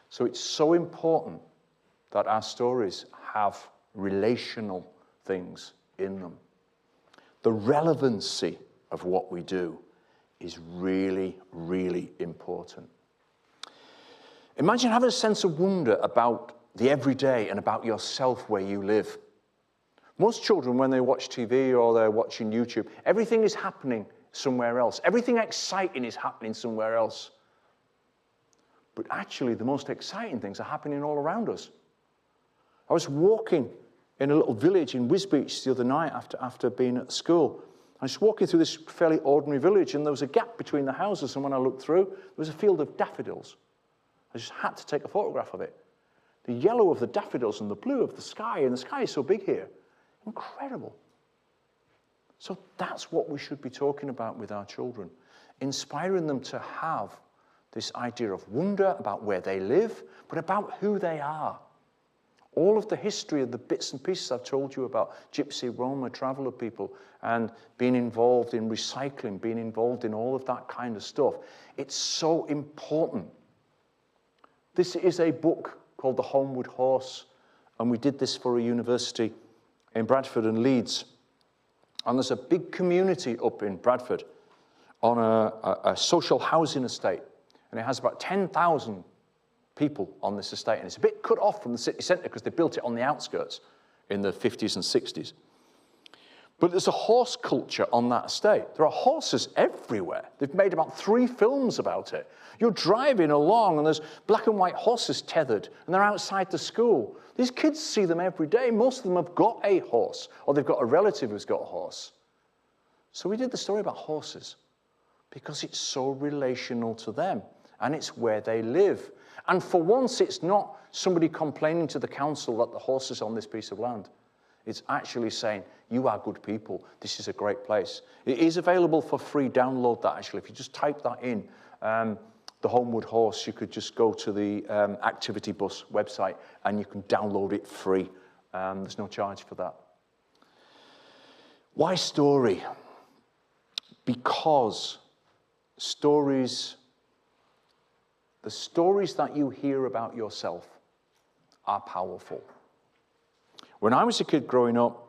So it's so important that our stories have relational things in them. The relevancy of what we do is really, really important. Imagine having a sense of wonder about the everyday and about yourself where you live. Most children, when they watch TV or they're watching YouTube, everything is happening somewhere else. Everything exciting is happening somewhere else. But actually, the most exciting things are happening all around us. I was walking in a little village in Wisbech the other night after being at school. I was walking through this fairly ordinary village, and there was a gap between the houses, and when I looked through, there was a field of daffodils. I just had to take a photograph of it. The yellow of the daffodils and the blue of the sky, and the sky is so big here. Incredible. So that's what we should be talking about with our children, inspiring them to have this idea of wonder about where they live, but about who they are. All of the history of the bits and pieces I've told you about Gypsy Roma Traveller people and being involved in recycling, being involved in all of that kind of stuff, it's so important. This is a book called The Homeward Horse, and we did this for a university in Bradford and Leeds. And there's a big community up in Bradford on a social housing estate, and it has about 10,000 people on this estate, and it's a bit cut off from the city centre because they built it on the outskirts in the 50s and 60s. But there's a horse culture on that estate. There are horses everywhere. They've made about 3 films about it. You're driving along and there's black and white horses tethered, and they're outside the school. These kids see them every day. Most of them have got a horse, or they've got a relative who's got a horse. So we did the story about horses because it's so relational to them, and it's where they live. And for once, it's not somebody complaining to the council that the horse is on this piece of land. It's actually saying, you are good people. This is a great place. It is available for free. Download that, actually. If you just type that in, the Homeward Horse, you could just go to the Activity Bus website and you can download it free. There's no charge for that. Why story? Because stories, the stories that you hear about yourself are powerful. When I was a kid growing up,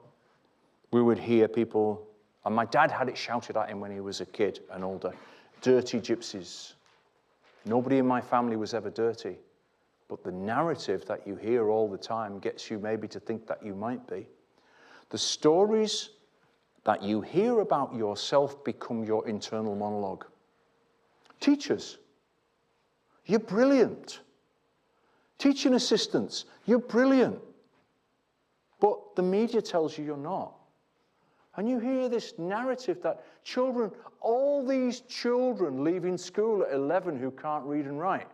we would hear people, and my dad had it shouted at him when he was a kid and older, dirty gypsies. Nobody in my family was ever dirty, but the narrative that you hear all the time gets you maybe to think that you might be. The stories that you hear about yourself become your internal monologue. Teachers, you're brilliant. Teaching assistants, you're brilliant. But the media tells you you're not. And you hear this narrative that children, all these children leaving school at 11 who can't read and write.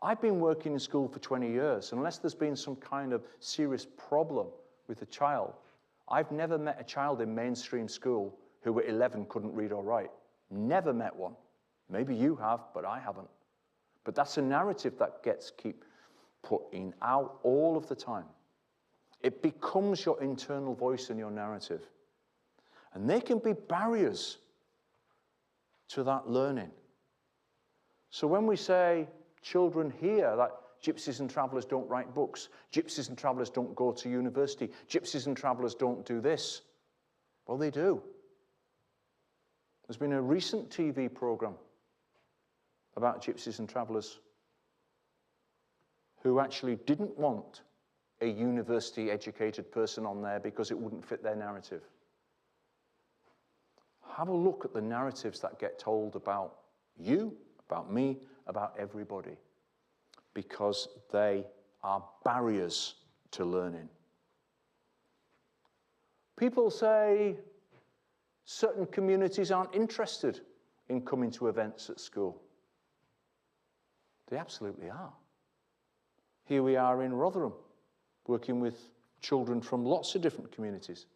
I've been working in school for 20 years. Unless there's been some kind of serious problem with a child, I've never met a child in mainstream school who at 11 couldn't read or write. Never met one. Maybe you have, but I haven't. But that's a narrative that keep putting out all of the time. It becomes your internal voice and your narrative. And they can be barriers to that learning. So when we say children hear that gypsies and travellers don't write books, gypsies and travellers don't go to university, gypsies and travellers don't do this, well, they do. There's been a recent TV programme about gypsies and travellers who actually didn't want a university-educated person on there because it wouldn't fit their narrative. Have a look at the narratives that get told about you, about me, about everybody, because they are barriers to learning. People say certain communities aren't interested in coming to events at school. They absolutely are. Here we are in Rotherham, working with children from lots of different communities.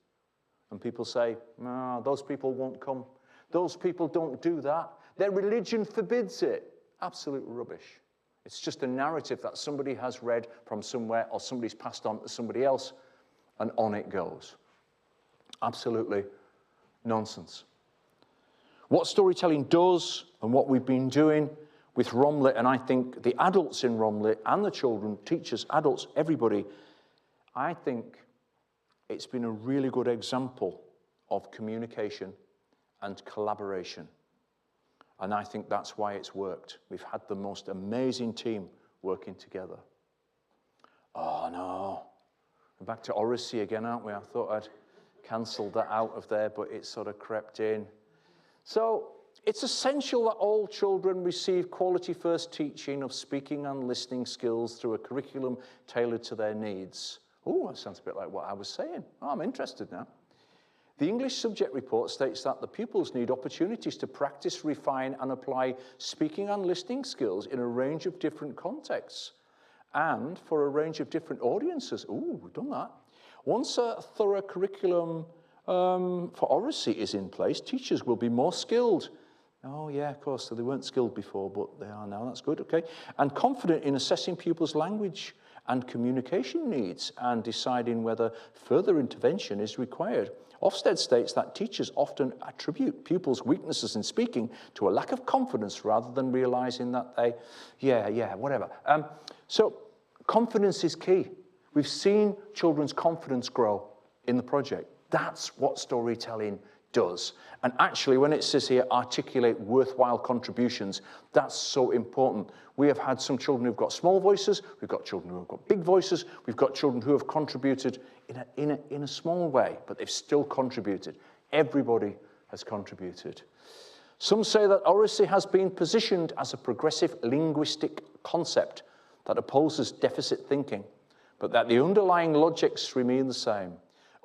And people say, no, those people won't come. Those people don't do that. Their religion forbids it. Absolute rubbish. It's just a narrative that somebody has read from somewhere or somebody's passed on to somebody else, and on it goes. Absolutely nonsense. What storytelling does and what we've been doing with Romlit, and I think the adults in Romlit and the children, teachers, adults, everybody, I think it's been a really good example of communication and collaboration. And I think that's why it's worked. We've had the most amazing team working together. Oh no, We're back to oracy again, aren't we? I thought I'd cancelled that out of there, but it sort of crept in. So it's essential that all children receive quality first teaching of speaking and listening skills through a curriculum tailored to their needs. Oh, that sounds a bit like what I was saying. Oh, I'm interested now. The English subject report states that the pupils need opportunities to practice, refine, and apply speaking and listening skills in a range of different contexts and for a range of different audiences. Ooh, we've done that. Once a thorough curriculum for oracy is in place, teachers will be more skilled. Oh, yeah, of course, so they weren't skilled before, but they are now. That's good, okay. And confident in assessing pupils' language and communication needs and deciding whether further intervention is required. Ofsted states that teachers often attribute pupils' weaknesses in speaking to a lack of confidence rather than realizing that they, whatever. So confidence is key. We've seen children's confidence grow in the project. That's what storytelling does. And actually, when it says here, articulate worthwhile contributions, that's so important. We have had some children who've got small voices, we've got children who have got big voices, we've got children who have contributed in a small way, but they've still contributed. Everybody has contributed. Some say that oracy has been positioned as a progressive linguistic concept that opposes deficit thinking, but that the underlying logics remain the same.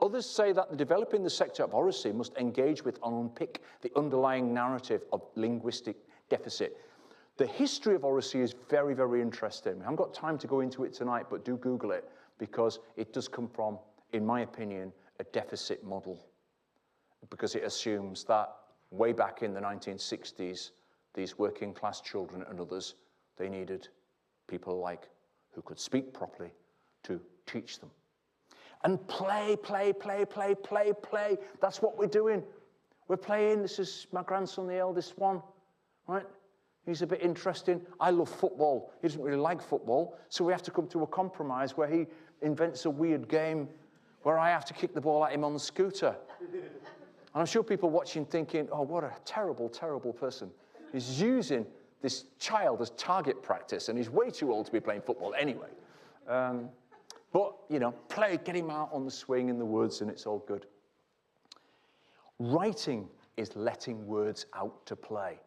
Others say that developing the sector of oracy must engage with and unpick the underlying narrative of linguistic deficit. The history of oracy is very, very interesting. I haven't got time to go into it tonight, but do Google it, because it does come from, in my opinion, a deficit model, because it assumes that way back in the 1960s, these working class children and others, they needed people like who could speak properly to teach them. And play. That's what we're doing. We're playing. This is my grandson, the eldest one, right? He's a bit interesting. I love football. He doesn't really like football, so we have to come to a compromise where he invents a weird game where I have to kick the ball at him on the scooter. And I'm sure people watching thinking, oh, what a terrible, terrible person. He's using this child as target practice, and he's way too old to be playing football anyway. But, you know, play, get him out on the swing in the woods, and it's all good. Writing is letting words out to play.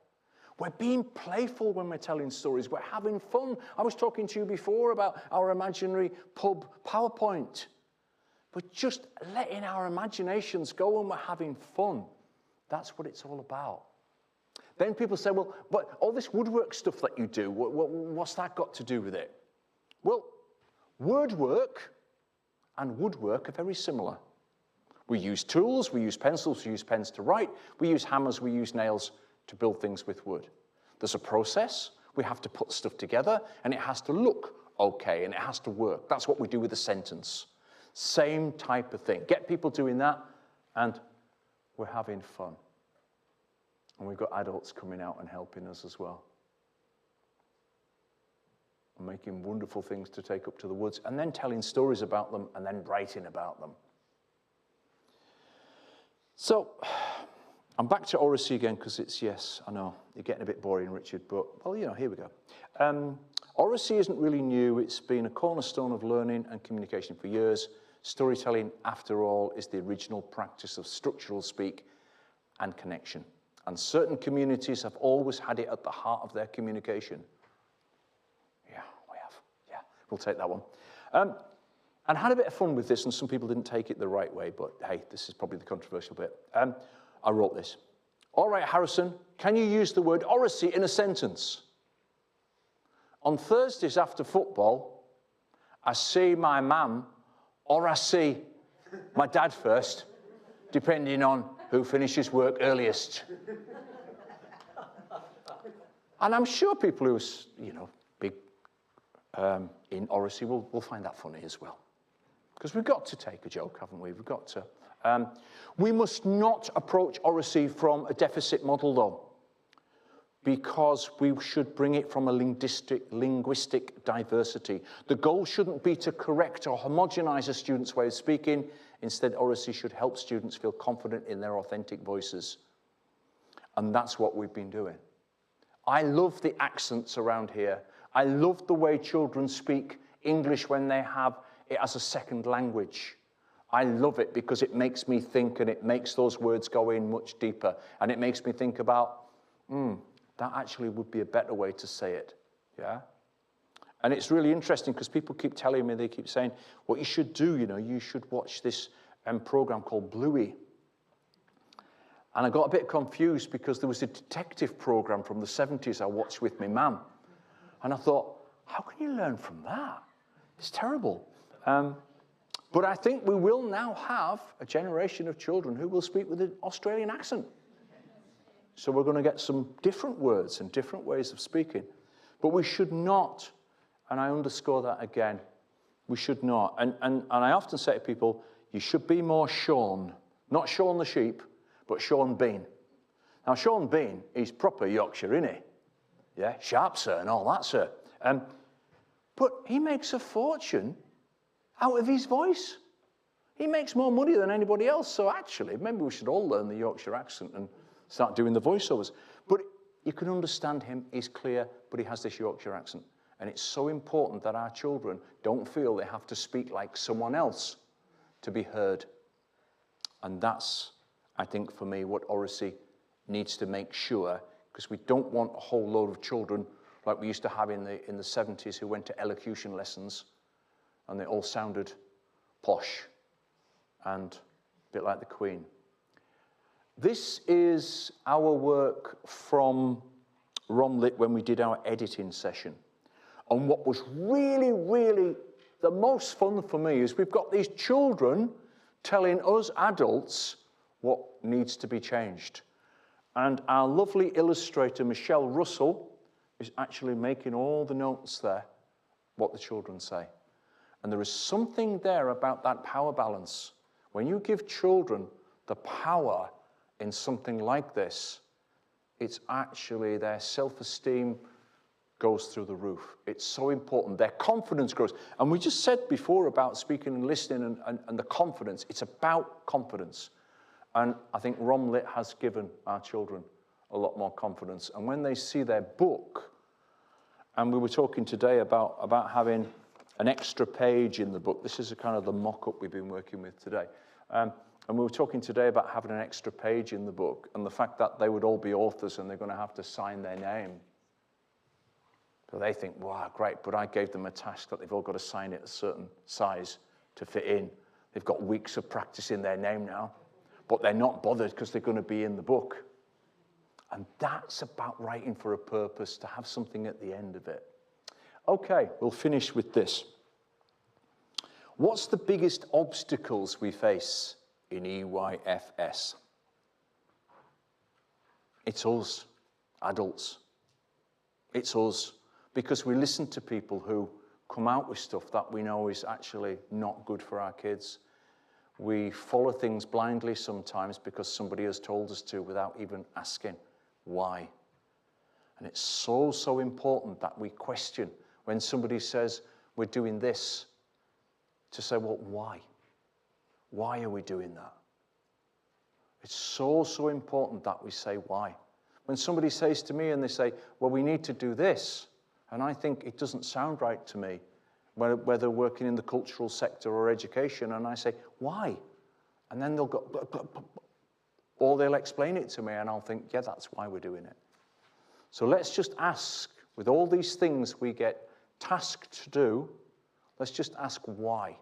We're being playful when we're telling stories. We're having fun. I was talking to you before about our imaginary pub PowerPoint. We're just letting our imaginations go and we're having fun. That's what it's all about. Then people say, well, but all this woodwork stuff that you do, what's that got to do with it? Well, word work and woodwork are very similar. We use tools, we use pencils, we use pens to write, we use hammers, we use nails to build things with wood. There's a process, we have to put stuff together, and it has to look okay, and it has to work. That's what we do with a sentence. Same type of thing. Get people doing that, and we're having fun. And we've got adults coming out and helping us as well. Making wonderful things to take up to the woods, and then telling stories about them, and then writing about them. So, I'm back to oracy again, because it's, yes, I know, you're getting a bit boring, Richard, but, well, you know, here we go. Oracy isn't really new. It's been a cornerstone of learning and communication for years. Storytelling, after all, is the original practice of structural speak and connection. And certain communities have always had it at the heart of their communication. We'll take that one. And had a bit of fun with this, and some people didn't take it the right way, but hey, this is probably the controversial bit. I wrote this. All right, Harrison, can you use the word oracy in a sentence? On Thursdays after football, I see my mum, or I see my dad first, depending on who finishes work earliest. And I'm sure people who are, you know, big in oracy will find that funny as well. Because we've got to take a joke, haven't we? We've got to. We must not approach oracy from a deficit model, though, because we should bring it from a linguistic diversity. The goal shouldn't be to correct or homogenize a student's way of speaking. Instead, oracy should help students feel confident in their authentic voices. And that's what we've been doing. I love the accents around here. I love the way children speak English when they have it as a second language. I love it because it makes me think, and it makes those words go in much deeper. And it makes me think about, that actually would be a better way to say it. Yeah? And it's really interesting because people keep telling me, they keep saying, what you should do, you should watch this program called Bluey. And I got a bit confused because there was a detective program from the 70s I watched with my mum. And I thought, how can you learn from that? It's terrible. But I think we will now have a generation of children who will speak with an Australian accent. So we're going to get some different words and different ways of speaking. But we should not, and I underscore that again, we should not. And I often say to people, you should be more Sean. Not Sean the sheep, but Sean Bean. Now, Sean Bean, he's proper Yorkshire, isn't he? Yeah, sharp, sir, and all that, sir. But he makes a fortune out of his voice. He makes more money than anybody else. So actually, maybe we should all learn the Yorkshire accent and start doing the voiceovers. But you can understand him, he's clear, but he has this Yorkshire accent. And it's so important that our children don't feel they have to speak like someone else to be heard. And that's, I think, for me, what Oracy needs to make sure, because we don't want a whole load of children like we used to have in the 70s who went to elocution lessons and they all sounded posh and a bit like the Queen. This is our work from RomLit when we did our editing session. And what was really, really the most fun for me is we've got these children telling us adults what needs to be changed. And our lovely illustrator, Michelle Russell, is actually making all the notes there, what the children say. And there is something there about that power balance. When you give children the power in something like this, it's actually their self-esteem goes through the roof. It's so important. Their confidence grows. And we just said before about speaking and listening and the confidence. It's about confidence. And I think RomLit has given our children a lot more confidence. And when they see their book, and we were talking today about having an extra page in the book. This is a kind of the mock-up we've been working with today. And we were talking today about having an extra page in the book and the fact that they would all be authors and they're going to have to sign their name. So they think, wow, great, but I gave them a task that they've all got to sign it a certain size to fit in. They've got weeks of practicing their name now, but they're not bothered because they're going to be in the book. And that's about writing for a purpose, to have something at the end of it. Okay, we'll finish with this. What's the biggest obstacles we face in EYFS? It's us, adults. It's us, because we listen to people who come out with stuff that we know is actually not good for our kids. We follow things blindly sometimes because somebody has told us to without even asking why. And it's so, so important that we question when somebody says we're doing this, to say, well, why? Why are we doing that? It's so, so important that we say why. When somebody says to me and they say, well, we need to do this, and I think it doesn't sound right to me, whether working in the cultural sector or education, and I say, why? And then they'll go, or they'll explain it to me, and I'll think, yeah, that's why we're doing it. So let's just ask, with all these things we get tasked to do, let's just ask why.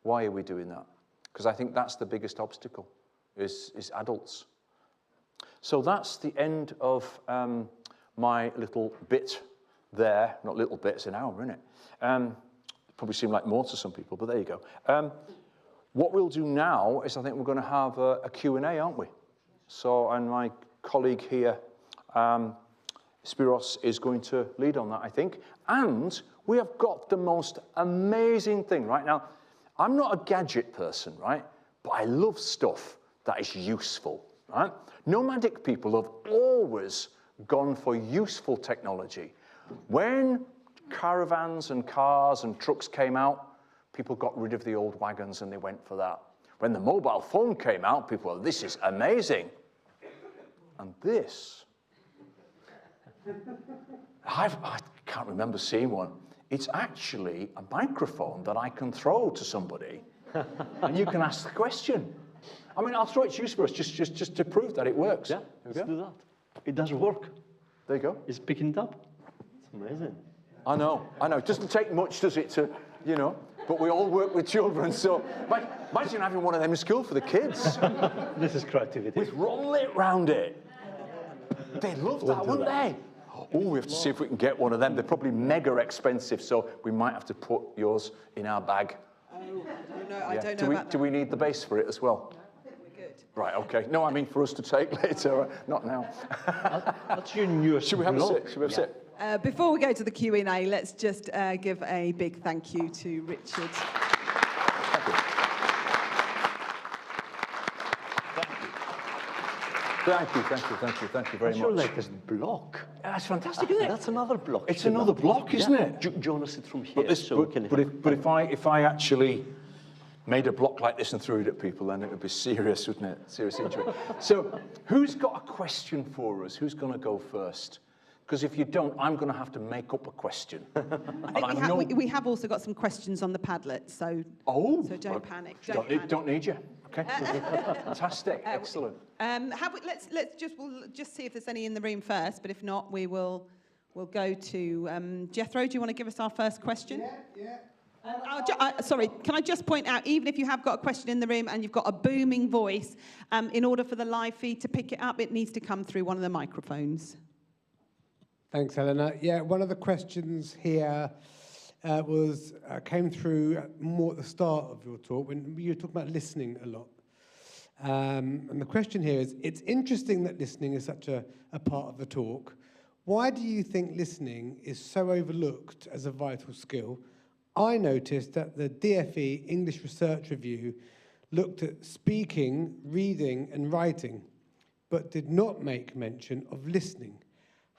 Why are we doing that? Because I think that's the biggest obstacle, is adults. So that's the end of my little bit there. Not little bit, it's an hour, isn't it? Probably seem like more to some people, but there you go. What we'll do now is I think we're going to have a Q&A, aren't we? So, and my colleague here, Spiros, is going to lead on that, I think. And we have got the most amazing thing, right? Now, I'm not a gadget person, right? But I love stuff that is useful, right? Nomadic people have always gone for useful technology. When caravans and cars and trucks came out, people got rid of the old wagons and they went for that. When the mobile phone came out, people were, this is amazing. And this, I can't remember seeing one. it's actually a microphone that I can throw to somebody, and you can ask the question. I mean, I'll throw it to you, Spurs, just to prove that it works. Yeah, let's do that. It does work. There you go. It's picking it up. It's amazing. I know. It doesn't take much, does it, to, you know, but we all work with children, so imagine having one of them in school for the kids. This is creativity. With rum lit round it. They'd love that, wouldn't they? Oh, we have to see if we can get one of them. They're probably mega expensive, so we might have to put yours in our bag. Oh, no, I don't know about that. Do we need the base for it as well? We're good. Right, okay. No, I mean for us to take later, not now. What's your newest Should we have a blog? sit? Should we have a sit? Before we go to the Q&A, let's just give a big thank you to Richard. Thank you. Thank you very What's much. your latest block? That's fantastic, isn't it? That's another block. It's another block, isn't it? Do you want to sit from here? But if I actually made a block like this and threw it at people, then it would be serious, wouldn't it? Serious injury. So who's got a question for us? Who's going to go first? Because if you don't, I'm going to have to make up a question. We have also got some questions on the Padlet, so don't panic. Don't need you. Okay. Fantastic. Excellent. We'll just see if there's any in the room first, but if not, we'll go to Jethro. Do you want to give us our first question? Yeah. Sorry, can I just point out, even if you have got a question in the room and you've got a booming voice, in order for the live feed to pick it up, it needs to come through one of the microphones. Thanks, Helena. Yeah, one of the questions here came through more at the start of your talk when you were talking about listening a lot. And the question here is, it's interesting that listening is such a part of the talk. Why do you think listening is so overlooked as a vital skill? I noticed that the DFE English Research Review looked at speaking, reading, and writing, but did not make mention of listening.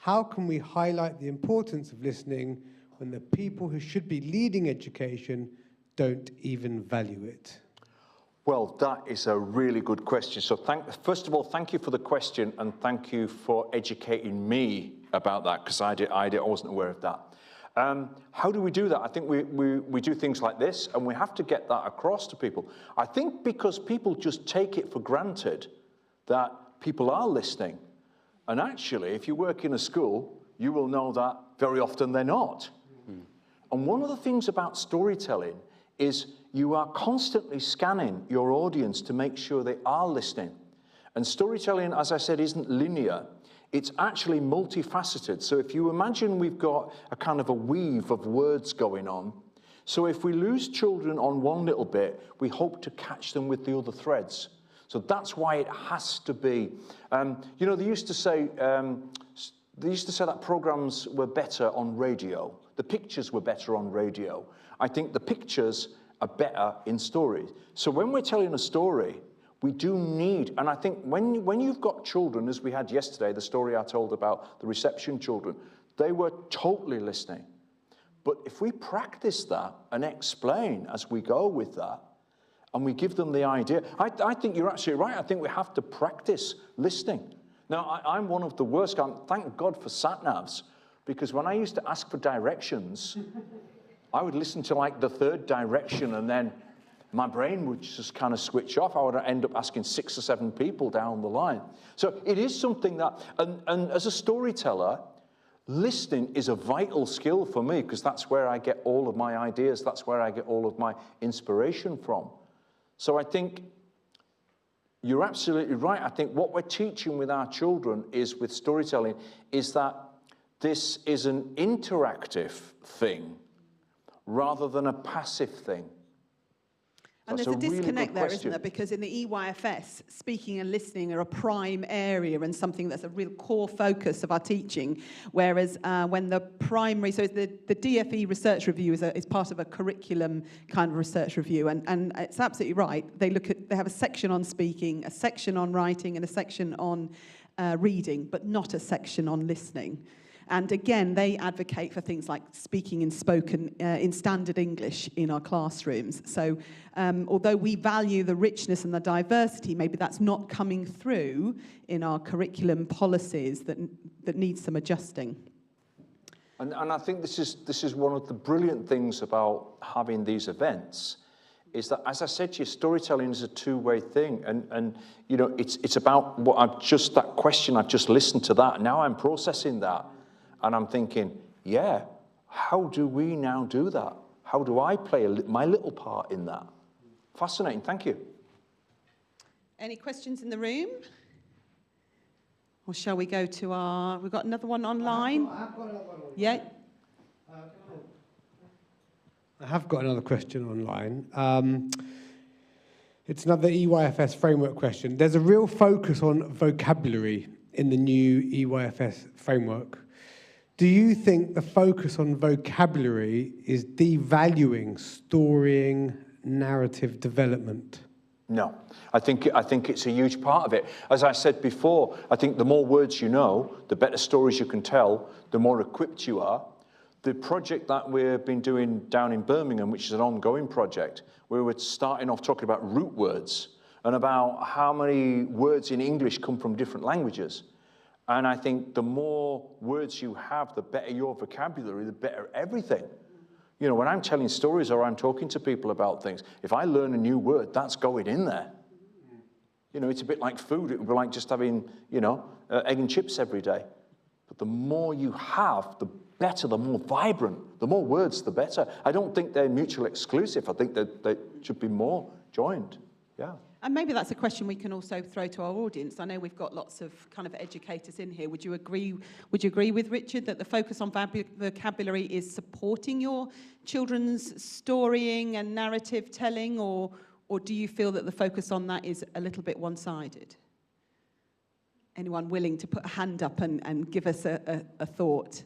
How can we highlight the importance of listening when the people who should be leading education don't even value it? Well, that is a really good question. So first of all, thank you for the question, and thank you for educating me about that, because I wasn't aware of that. How do we do that? I think we do things like this, and we have to get that across to people. I think because people just take it for granted that people are listening. And actually, if you work in a school, you will know that very often they're not. And one of the things about storytelling is you are constantly scanning your audience to make sure they are listening. And storytelling, as I said, isn't linear. It's actually multifaceted. So if you imagine we've got a kind of a weave of words going on, so if we lose children on one little bit, we hope to catch them with the other threads. So that's why it has to be. You know, they used to say that programs were better on radio. The pictures were better on radio. I think the pictures are better in stories. So when we're telling a story, we do need, and I think when you've got children, as we had yesterday, the story I told about the reception children, they were totally listening. But if we practice that and explain as we go with that, and we give them the idea, I think you're absolutely right. I think we have to practice listening. Now, I'm one of the worst guys. Thank God for sat-navs, because when I used to ask for directions, I would listen to like the third direction, and then my brain would just kind of switch off. I would end up asking 6 or 7 people down the line. So it is something that, and as a storyteller, listening is a vital skill for me, because that's where I get all of my ideas. That's where I get all of my inspiration from. So I think you're absolutely right. I think what we're teaching with our children is, with storytelling, is that this is an interactive thing rather than a passive thing. And there's a disconnect there, isn't there? Because in the EYFS, speaking and listening are a prime area and something that's a real core focus of our teaching. Whereas when the primary, so the DFE research review is part of a curriculum kind of research review, and it's absolutely right. They have a section on speaking, a section on writing, and a section on reading, but not a section on listening. And again, they advocate for things like speaking in standard English in our classrooms. So although we value the richness and the diversity, maybe that's not coming through in our curriculum policies that needs some adjusting. And I think this is one of the brilliant things about having these events, is that, as I said to you, storytelling is a two-way thing. And you know, it's about that question, I've just listened to that, now I'm processing that. And I'm thinking, yeah, how do we now do that? How do I play my little part in that? Fascinating, thank you. Any questions in the room? Or shall we go to we've got another one online? I've got another one. Yeah. I have got another question online. It's another EYFS framework question. There's a real focus on vocabulary in the new EYFS framework. Do you think the focus on vocabulary is devaluing storying, narrative development? No, I think it's a huge part of it. As I said before, I think the more words you know, the better stories you can tell, the more equipped you are. The project that we've been doing down in Birmingham, which is an ongoing project, where we're starting off talking about root words and about how many words in English come from different languages. And I think the more words you have, the better your vocabulary, the better everything. You know, when I'm telling stories or I'm talking to people about things, if I learn a new word, that's going in there. You know, it's a bit like food. It would be like just having, you know, egg and chips every day. But the more you have, the better, the more vibrant. The more words, the better. I don't think they're mutually exclusive. I think that they should be more joined. Yeah. And maybe that's a question we can also throw to our audience. I know we've got lots of kind of educators in here. Would you agree with Richard that the focus on vocabulary is supporting your children's storying and narrative telling, or do you feel that the focus on that is a little bit one-sided? Anyone willing to put a hand up and give us a thought?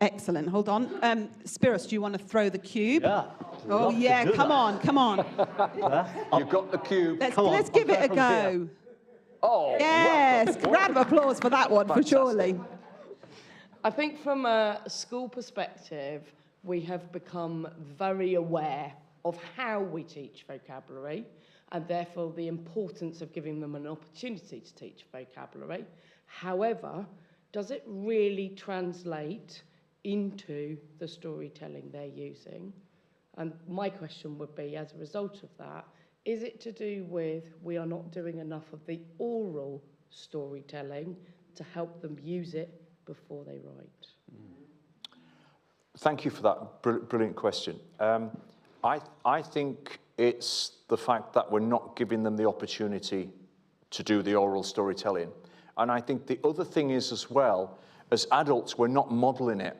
Excellent. Hold on. Spiros, do you want to throw the cube? Yeah. Oh, yeah. Come on. You've got the cube. Let's give it a go. Oh, Yes. Round of applause for that one, for surely. I think from a school perspective, we have become very aware of how we teach vocabulary, and therefore the importance of giving them an opportunity to teach vocabulary. However, does it really translate into the storytelling they're using? And my question would be, as a result of that, is it to do with we are not doing enough of the oral storytelling to help them use it before they write? Thank you for that brilliant question. I think it's the fact that we're not giving them the opportunity to do the oral storytelling. And I think the other thing is as well, as adults, we're not modeling it.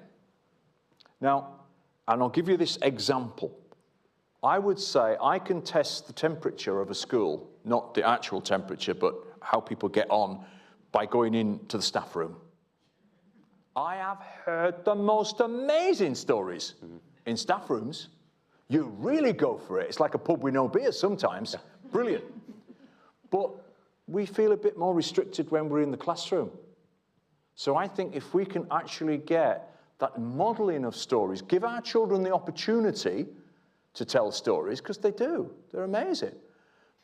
Now, and I'll give you this example. I would say I can test the temperature of a school, not the actual temperature, but how people get on, by going into the staff room. I have heard the most amazing stories in staff rooms. You really go for it. It's like a pub with no beer sometimes. Brilliant. But we feel a bit more restricted when we're in the classroom. So I think if we can actually get that modeling of stories, give our children the opportunity to tell stories, because they do. They're amazing.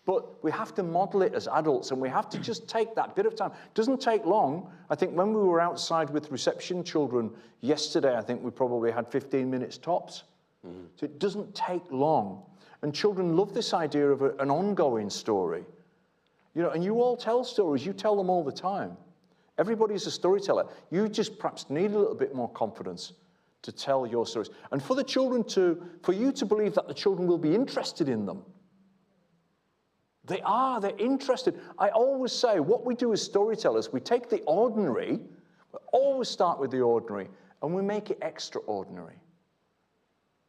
But we have to model it as adults, and we have to just take that bit of time. It doesn't take long. I think when we were outside with reception children yesterday, I think we probably had 15 minutes tops. So it doesn't take long. And children love this idea of an ongoing story. You know, and you all tell stories. You tell them all the time. Everybody's a storyteller. You just perhaps need a little bit more confidence to tell your stories. And for the children for you to believe that the children will be interested in them. They're interested. I always say, what we do as storytellers, we take the ordinary, we always start with the ordinary, and we make it extraordinary.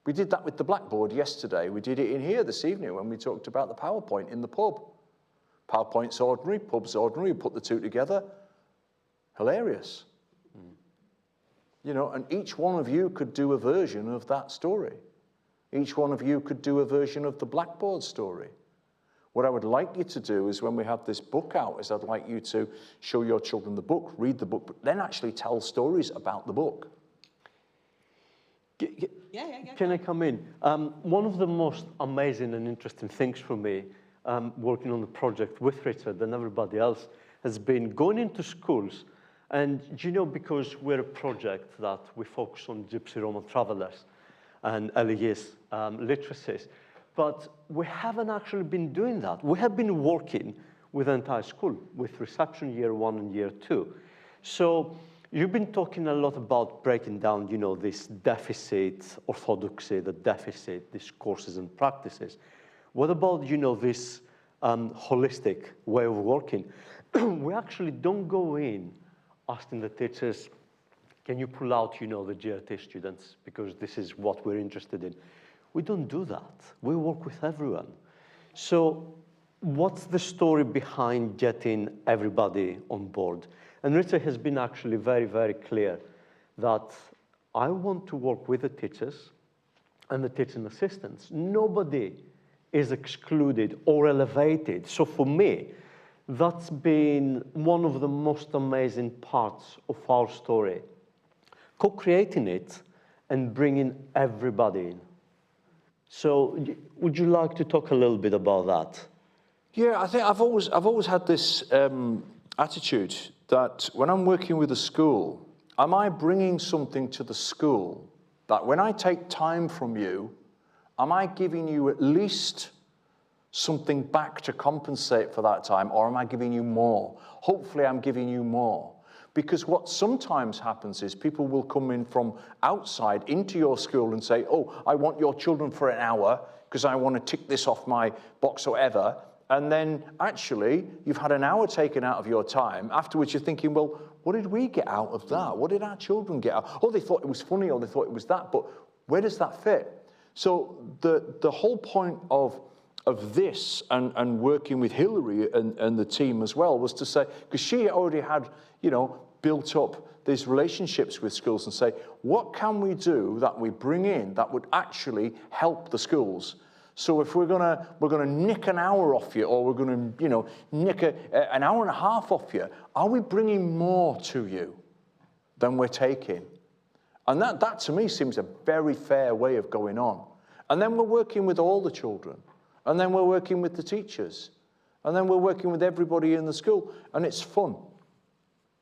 We did that with the blackboard yesterday. We did it in here this evening when we talked about the PowerPoint in the pub. PowerPoint's ordinary, pub's ordinary, we put the two together. Hilarious. You know, and each one of you could do a version of that story. Each one of you could do a version of the blackboard story. What I would like you to do is, when we have this book out, is I'd like you to show your children the book, read the book, but then actually tell stories about the book. Can I come in? One of the most amazing and interesting things for me, working on the project with Richard and everybody else, has been going into schools And you know, because we're a project that we focus on Gypsy Roma and Travellers and early years literacies, but we haven't actually been doing that. We have been working with the entire school, with reception year 1 and year 2. So you've been talking a lot about breaking down, you know, this deficit, orthodoxy, the deficit, these courses and practices. What about, you know, this holistic way of working? We actually don't go in asking the teachers, can you pull out, you know, the GRT students, because this is what we're interested in. We don't do that. We work with everyone. So what's the story behind getting everybody on board? And Richard has been actually very, very clear that I want to work with the teachers and the teaching assistants. Nobody is excluded or elevated. So for me, that's been one of the most amazing parts of our story. Co-creating it and bringing everybody in. So would you like to talk a little bit about that? Yeah, I think I've always had this attitude that when I'm working with a school, am I bringing something to the school that when I take time from you, am I giving you at least something back to compensate for that time, or am I giving you more? Hopefully I'm giving you more. Because what sometimes happens is people will come in from outside into your school and say, oh, I want your children for an hour because I want to tick this off my box or whatever. And then actually you've had an hour taken out of your time. Afterwards you're thinking, well, what did we get out of that? What did our children get out? Oh, they thought it was funny, or they thought it was that, but where does that fit? So the whole point of this and working with Hilary and the team as well was to say, because she already had, you know, built up these relationships with schools, and say, what can we do that we bring in that would actually help the schools? So if we're gonna nick an hour off you, or we're gonna, you know, nick an hour and a half off you, are we bringing more to you than we're taking? And that to me seems a very fair way of going on. And then we're working with all the children. And then we're working with the teachers. And then we're working with everybody in the school. And it's fun.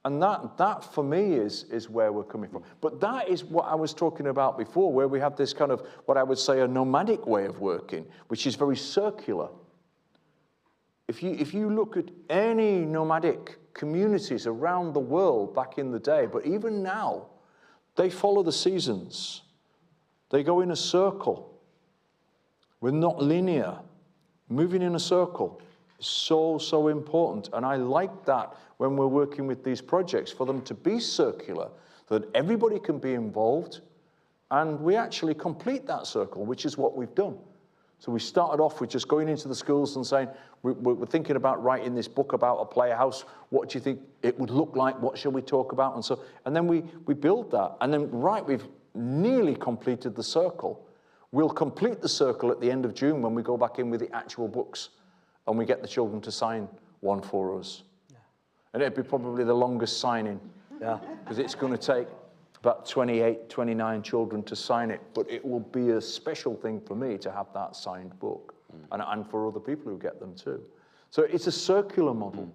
And that for me is where we're coming from. But that is what I was talking about before, where we have this kind of, what I would say, a nomadic way of working, which is very circular. If you look at any nomadic communities around the world back in the day, but even now, they follow the seasons. They go in a circle. We're not linear. Moving in a circle is so important. And I like that when we're working with these projects, for them to be circular, so that everybody can be involved, and we actually complete that circle, which is what we've done. So we started off with just going into the schools and saying, we're thinking about writing this book about a playhouse. What do you think it would look like? What shall we talk about? And then we build that. And then, we've nearly completed the circle. We'll complete the circle at the end of June when we go back in with the actual books and we get the children to sign one for us. Yeah. And it'd be probably the longest signing, because it's going to take about 28, 29 children to sign it, but it will be a special thing for me to have that signed book, and for other people who get them too. So it's a circular model.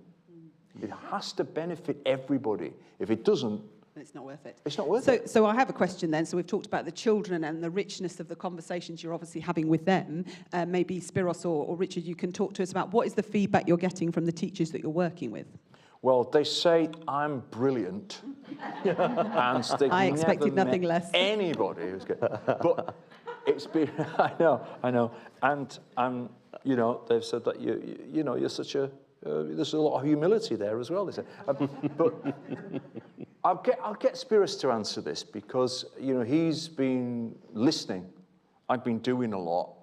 It has to benefit everybody. If it doesn't, it's not worth it. It's not worth it. So I have a question then. So we've talked about the children and the richness of the conversations you're obviously having with them. Maybe Spiros or Richard, you can talk to us about what is the feedback you're getting from the teachers that you're working with? Well, they say I'm brilliant. And I expected nothing less. Anybody who's good. But it's been, I know. And you know, they've said that you know, you're such a, there's a lot of humility there as well, they say. But I'll get Spiros to answer this, because, you know, he's been listening. I've been doing a lot,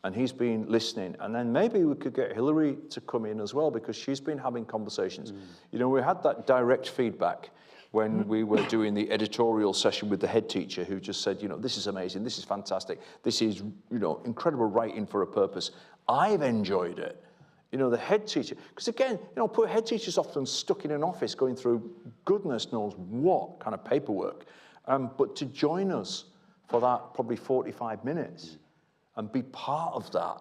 and he's been listening. And then maybe we could get Hilary to come in as well, because she's been having conversations. You know, we had that direct feedback when we were doing the editorial session with the head teacher, who just said, you know, this is amazing, this is fantastic, this is, you know, incredible writing for a purpose. I've enjoyed it. You know, the head teacher, because again, you know, poor head teachers often stuck in an office going through goodness knows what kind of paperwork. But to join us for that probably 45 minutes and be part of that,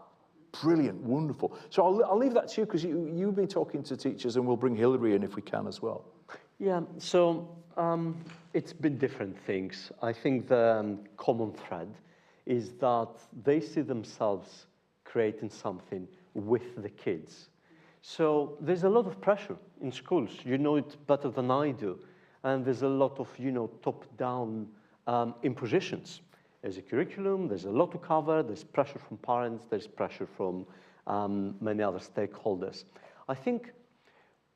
brilliant, wonderful. So I'll leave that to you, because you've been talking to teachers, and we'll bring Hilary in if we can as well. Yeah, so it's been different things. I think the common thread is that they see themselves creating something with the kids. So there's a lot of pressure in schools. You know it better than I do. And there's a lot of, top-down impositions. There's a curriculum, there's a lot to cover, there's pressure from parents, there's pressure from many other stakeholders. I think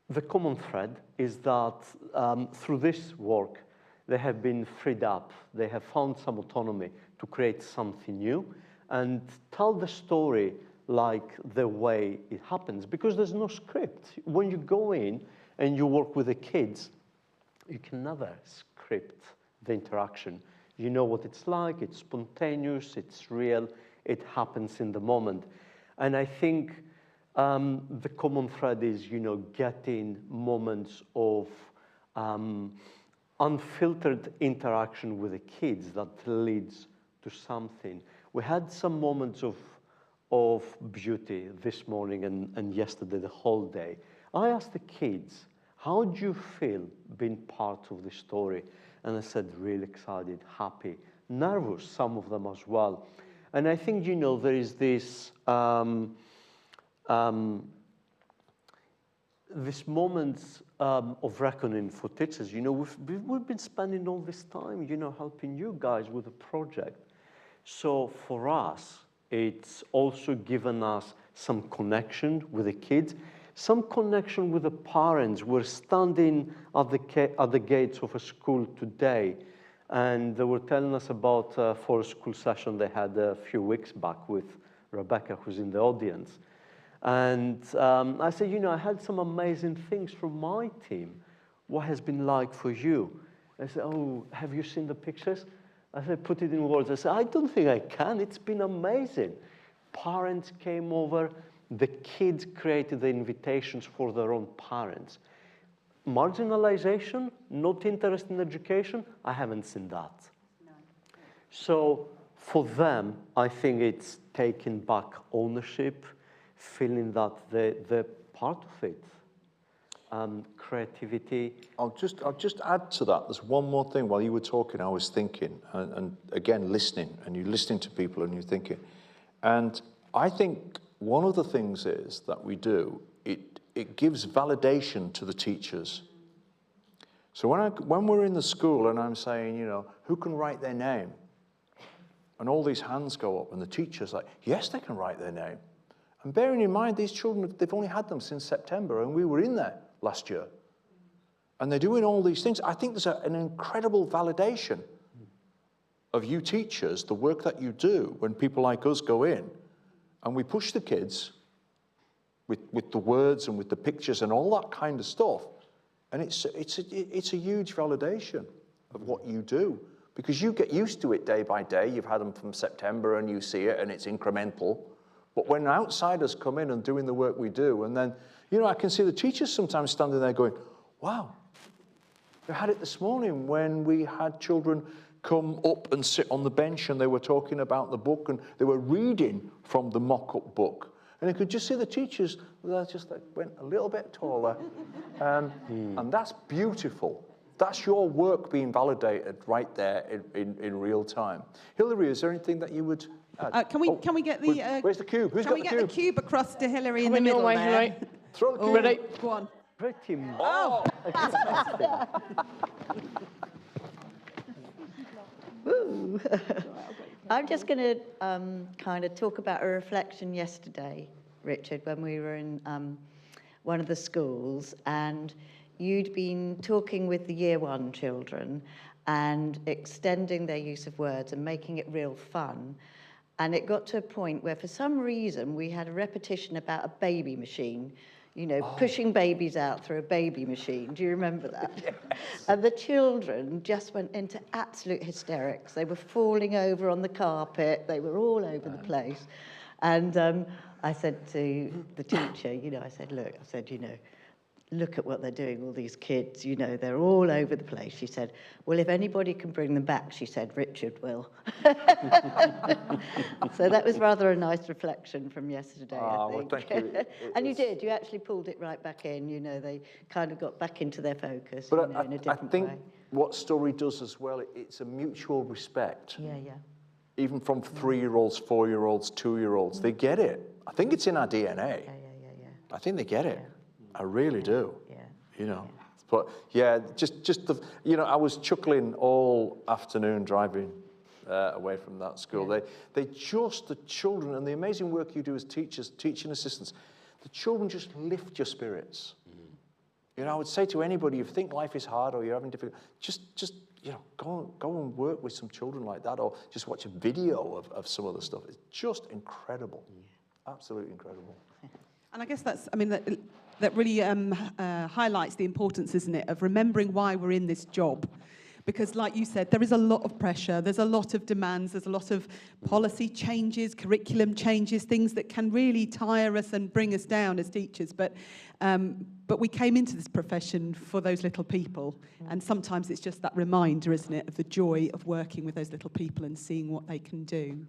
the common thread is that through this work, they have been freed up. They have found some autonomy to create something new and tell the story like the way it happens, because there's no script. When you go in and you work with the kids, you can never script the interaction. You know what it's like, it's spontaneous, it's real, it happens in the moment. And I think the common thread is, getting moments of unfiltered interaction with the kids that leads to something. We had some moments of beauty this morning and yesterday, the whole day. I asked the kids, how do you feel being part of the story? And I said, really excited, happy, nervous, some of them as well. And I think, there is this this moments of reckoning for teachers. We've been spending all this time, helping you guys with the project. So for us, it's also given us some connection with the kids, some connection with the parents. We're standing at the gates of a school today, and they were telling us about for a school session they had a few weeks back with Rebecca, who's in the audience. And I said, I had some amazing things from my team. What has been like for you? I said, oh, have you seen the pictures? I said, put it in words. I said, I don't think I can. It's been amazing. Parents came over. The kids created the invitations for their own parents. Marginalization, not interest in education, I haven't seen that. No. So for them, I think it's taking back ownership, feeling that they're part of it. Creativity. I'll just add to that. There's one more thing. While you were talking, I was thinking, and again, listening, and you're listening to people and you're thinking. And I think one of the things is that we do, it gives validation to the teachers. So when we're in the school and I'm saying, who can write their name? And all these hands go up and the teacher's like, yes, they can write their name. And bearing in mind, these children, they've only had them since September, and we were in there last year. And they're doing all these things. I think there's an incredible validation of you teachers, the work that you do when people like us go in, and we push the kids with the words and with the pictures and all that kind of stuff. And it's a huge validation of what you do, because you get used to it day by day. You've had them from September and you see it and it's incremental. But when outsiders come in and doing the work we do, and then, I can see the teachers sometimes standing there going, wow. We had it this morning when we had children come up and sit on the bench and they were talking about the book and they were reading from the mock-up book. And you could just see the teachers, they just went a little bit taller. And that's beautiful. That's your work being validated right there in real time. Hilary, is there anything that you would add? Can we get the... where's the cube? Who's got the cube? Can we get the cube across to Hilary in the middle there? Hilary. Throw the cube. Ready? Go on. Pretty much. Oh! I'm just going to kind of talk about a reflection yesterday, Richard, when we were in one of the schools, and you'd been talking with the Year 1 children and extending their use of words and making it real fun. And it got to a point where, for some reason, we had a repetition about a baby machine, pushing babies out through a baby machine. Do you remember that? Yes. And the children just went into absolute hysterics. They were falling over on the carpet. They were all over the place. And I said to the teacher, I said, look, look at what they're doing, all these kids, you know, they're all over the place. She said, well, if anybody can bring them back, she said, Richard will. So that was rather a nice reflection from yesterday, I think. Well, thank you. And you did, you actually pulled it right back in, you know, they kind of got back into their focus, But you know, in a different I think way. what story does as well, it's a mutual respect. Yeah. Even from 3-year-olds, 4-year-olds, 2-year-olds, they get it. I think it's in our DNA. Yeah. I think they get it. I really do. Yeah. You know, but yeah, just the, you know, I was chuckling all afternoon driving away from that school. Yeah. They just, the children, and the amazing work you do as teachers, teaching assistants, the children just lift your spirits. You know, I would say to anybody, if you think life is hard or you're having difficulty, just you know, go and work with some children like that, or just watch a video of some of the stuff. It's just incredible, absolutely incredible. And I guess that's, I mean, that really highlights the importance, isn't it, of remembering why we're in this job. Because like you said, there is a lot of pressure, there's a lot of demands, there's a lot of policy changes, curriculum changes, things that can really tire us and bring us down as teachers. But we came into this profession for those little people. And sometimes it's just that reminder, isn't it, of the joy of working with those little people and seeing what they can do.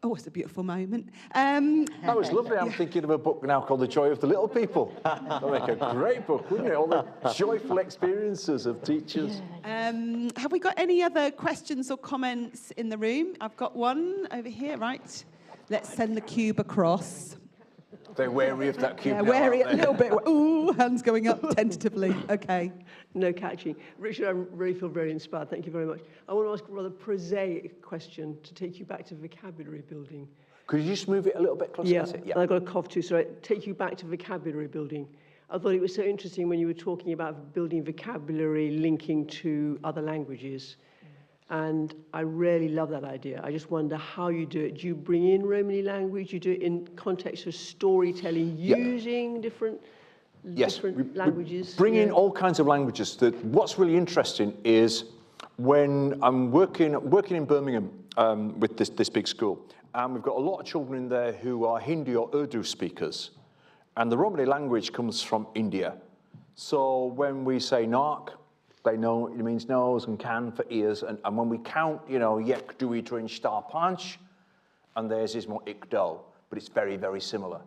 Oh, it's a beautiful moment. That was lovely. I'm thinking of a book now called The Joy of the Little People. That'd make a great book, wouldn't it? All the joyful experiences of teachers. Have we got any other questions or comments in the room? I've got one over here, right? Let's send the cube across. They're wary of that cube. Yeah, wary a little bit. Ooh, hands going up tentatively. Okay. No catching. Richard, I really feel very inspired. Thank you very much. I want to ask a rather prosaic question to take you back to vocabulary building. Could you just move it a little bit closer? Yeah, and I've got a cough too, so I take you back to vocabulary building. I thought it was so interesting when you were talking about building vocabulary linking to other languages. And I really love that idea. I just wonder how you do it. Do you bring in Romani language? You do it in context of storytelling using different languages? We bring in all kinds of languages. What's really interesting is when I'm working in Birmingham with this big school, and we've got a lot of children in there who are Hindi or Urdu speakers, and the Romani language comes from India. So when we say nark, they know it means nose, and can for ears. And when we count, you know, yek, dui, trin, star, punch, and theirs is more ikdo, but it's very, very similar.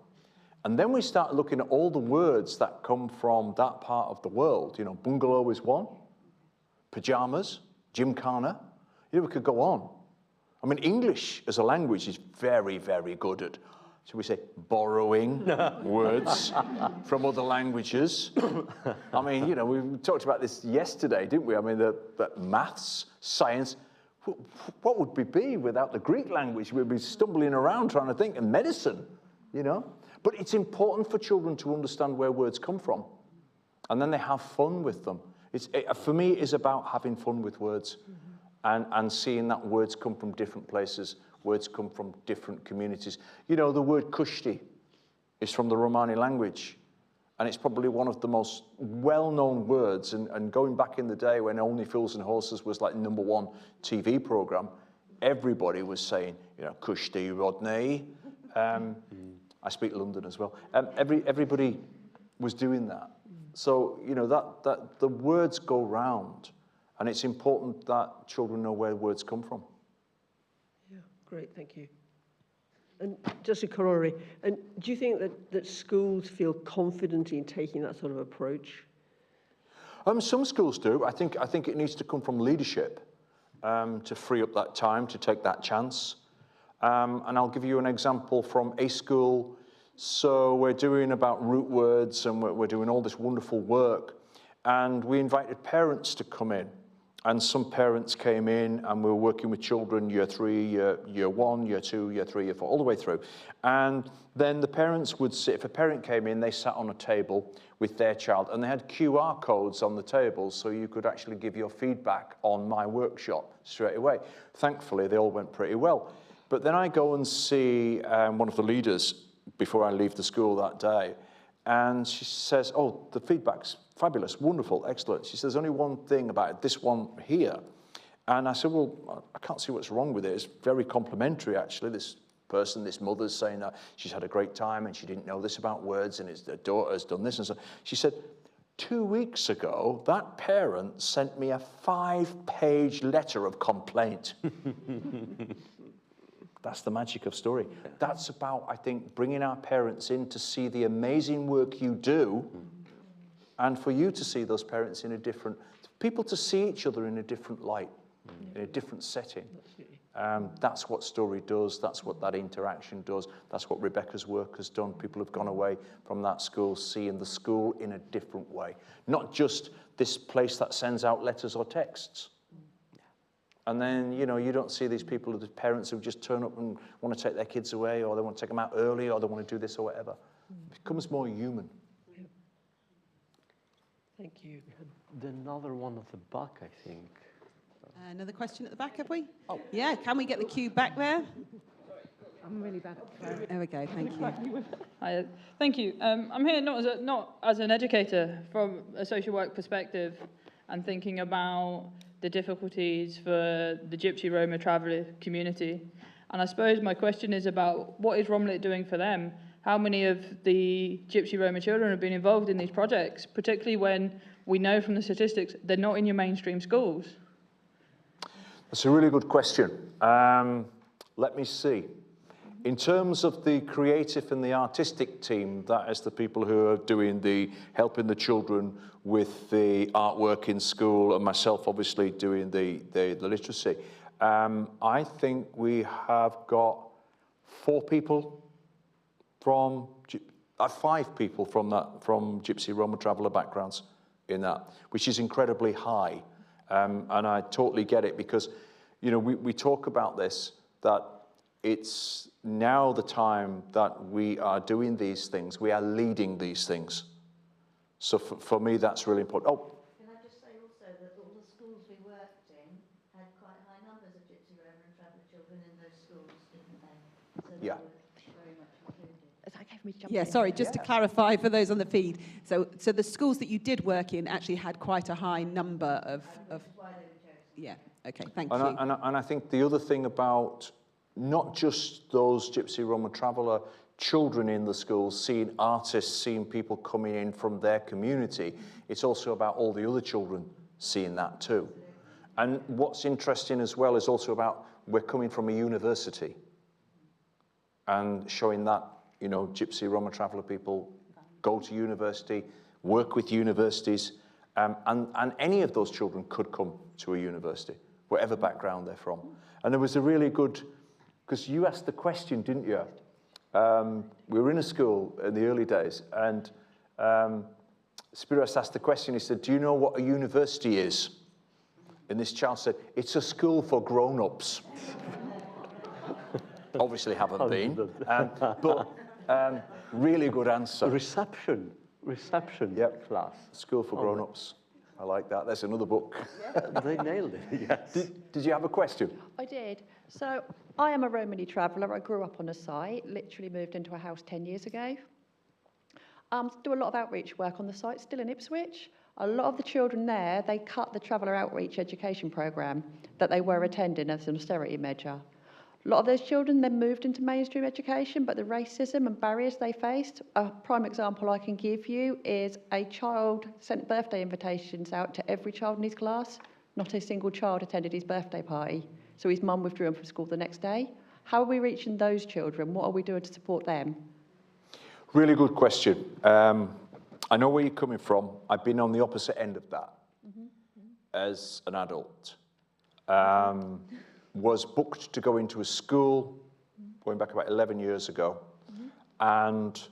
And then we start looking at all the words that come from that part of the world. You know, bungalow is one, pajamas, gymkhana. You know, we could go on. I mean, English as a language is very, very good at, shall we say, borrowing words from other languages. I mean, you know, we talked about this yesterday, didn't we? I mean, that maths, science, what would we be without the Greek language? We'd be stumbling around trying to think, and medicine, you know? But it's important for children to understand where words come from, and then they have fun with them. For me, it is about having fun with words and seeing that words come from different places. Words come from different communities. You know, the word kushti is from the Romani language, and it's probably one of the most well-known words. And going back in the day when Only Fools and Horses was like #1 TV program, everybody was saying, you know, kushti Rodney. I speak London as well. Everybody was doing that. So, you know, that the words go round, and it's important that children know where words come from. Great, thank you. And just a corollary, and do you think that schools feel confident in taking that sort of approach? Some schools do. I think it needs to come from leadership to free up that time, to take that chance. And I'll give you an example from a school. So we're doing about root words, and we're doing all this wonderful work. And we invited parents to come in. And some parents came in, and we were working with children, year 3, year 1, year 2, year 3, year 4, all the way through. And then the parents would sit, if a parent came in, they sat on a table with their child, and they had QR codes on the table, so you could actually give your feedback on my workshop straight away. Thankfully, they all went pretty well. But then I go and see one of the leaders before I leave the school that day, and she says, oh, the feedback's fabulous, wonderful, excellent. She says, only one thing about it, this one here. And I said, well, I can't see what's wrong with it. It's very complimentary, actually, this person, this mother's saying that she's had a great time and she didn't know this about words and her daughter's done this and so. She said, 2 weeks ago, that parent sent me a 5-page letter of complaint. That's the magic of story. That's about, I think, bringing our parents in to see the amazing work you do and for you to see those parents in a different, people to see each other in a different light, in a different setting. That's what story does. That's what that interaction does. That's what Rebecca's work has done. People have gone away from that school seeing the school in a different way. Not just this place that sends out letters or texts. And then, you know, you don't see these people, the parents who just turn up and want to take their kids away, or they want to take them out early, or they want to do this or whatever. It becomes more human. Thank you. Another one at the back, I think. Another question at the back, have we? Oh, yeah. Can we get the queue back there? I'm really bad at There we go. Thank you. Hi, thank you. I'm here not as an educator from a social work perspective and thinking about the difficulties for the Gypsy Roma Traveller community. And I suppose my question is about what is Romlit doing for them? How many of the Gypsy Roma children have been involved in these projects, particularly when we know from the statistics they're not in your mainstream schools? That's a really good question. Let me see. In terms of the creative and the artistic team, that is the people who are doing helping the children with the artwork in school, and myself obviously doing the literacy. I think we have got 5 people from Gypsy Roma Traveller backgrounds in that, which is incredibly high. And I totally get it because, you know, we talk about this, that it's now the time that we are doing these things, we are leading these things. So for me, that's really important. Oh. Can I just say also that all the schools we worked in had quite high numbers of Gypsy Roma and Traveller children in those schools, didn't they? So yeah. They were very much included. Is that okay for me to jump Yeah, in? sorry, just to clarify for those on the feed. So the schools that you did work in actually had quite a high number of Why they were chosen. yeah, okay, thank you. And I think the other thing about not just those Gypsy Roma Traveller children in the schools, seeing artists, seeing people coming in from their community, it's also about all the other children seeing that too. And what's interesting as well is also about we're coming from a university and showing that, you know, Gypsy Roma Traveller people go to university, work with universities, and any of those children could come to a university, whatever background they're from. And there was a really good, because you asked the question, didn't you? We were in a school in the early days, and Spiros asked the question, he said, do you know what a university is? And this child said, it's a school for grown-ups. Obviously haven't been, but really good answer. Reception Yep. class. School for grown-ups. I like that. There's another book. They nailed it, yes. Did you have a question? I did. So I am a Romany traveller. I grew up on a site, literally moved into a house 10 years ago. Do a lot of outreach work on the site, still in Ipswich. A lot of the children there, they cut the traveller outreach education programme that they were attending as an austerity measure. A lot of those children then moved into mainstream education, but the racism and barriers they faced, a prime example I can give you is a child sent birthday invitations out to every child in his class. Not a single child attended his birthday party, so his mum withdrew him from school the next day. How are we reaching those children? What are we doing to support them? Really good question. I know where you're coming from. I've been on the opposite end of that as an adult. Was booked to go into a school going back about 11 years ago, and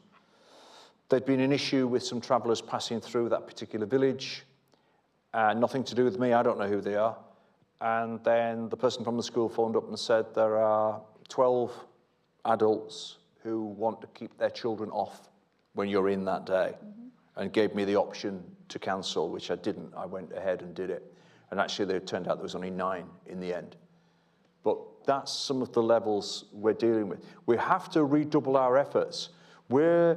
there'd been an issue with some travellers passing through that particular village, nothing to do with me, I don't know who they are, and then the person from the school phoned up and said there are 12 adults who want to keep their children off when you're in that day, and gave me the option to cancel, which I didn't. I went ahead and did it, and actually it turned out there was only 9 in the end. But that's some of the levels we're dealing with. We have to redouble our efforts. We're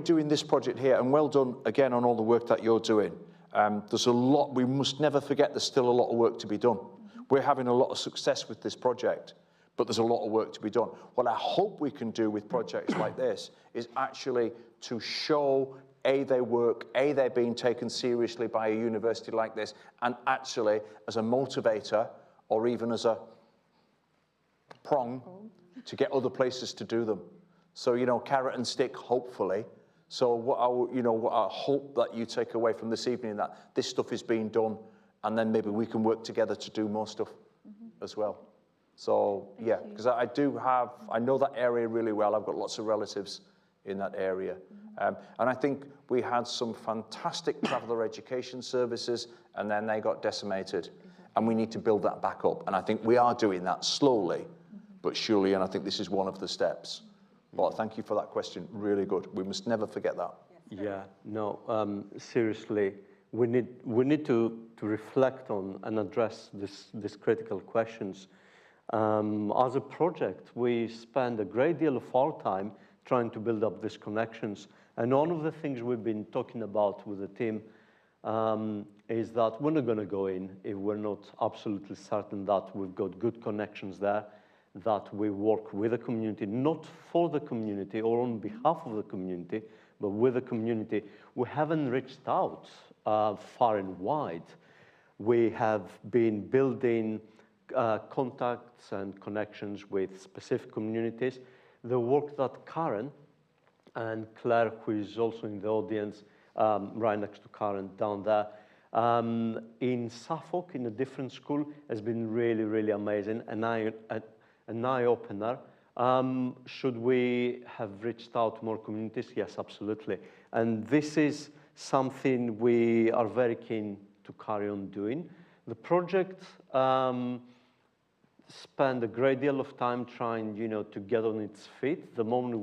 doing this project here, and well done again on all the work that you're doing. There's a lot, we must never forget there's still a lot of work to be done. We're having a lot of success with this project, but there's a lot of work to be done. What I hope we can do with projects like this is actually to show, A, they work, A, they're being taken seriously by a university like this, and actually as a motivator or even as a prong to get other places to do them. So, you know, carrot and stick, hopefully. So what I hope that you take away from this evening, that this stuff is being done, and then maybe we can work together to do more stuff as well. So, yeah, because I know that area really well. I've got lots of relatives in that area. And I think we had some fantastic traveller education services, and then they got decimated. And we need to build that back up. And I think we are doing that slowly, but surely, and I think this is one of the steps. But thank you for that question. Really good. We must never forget that. Yeah, no, seriously, we need to reflect on and address these critical questions. As a project, we spend a great deal of our time trying to build up these connections. And one of the things we've been talking about with the team is that we're not going to go in if we're not absolutely certain that we've got good connections there, that we work with the community, not for the community or on behalf of the community, but with the community. We haven't reached out far and wide. We have been building contacts and connections with specific communities. The work that Karen and Claire, who is also in the audience, right next to Karen down there, in Suffolk, in a different school, has been really, really amazing, an eye-opener. Should we have reached out to more communities? Yes, absolutely. And this is something we are very keen to carry on doing. The project spent a great deal of time trying, to get on its feet. The moment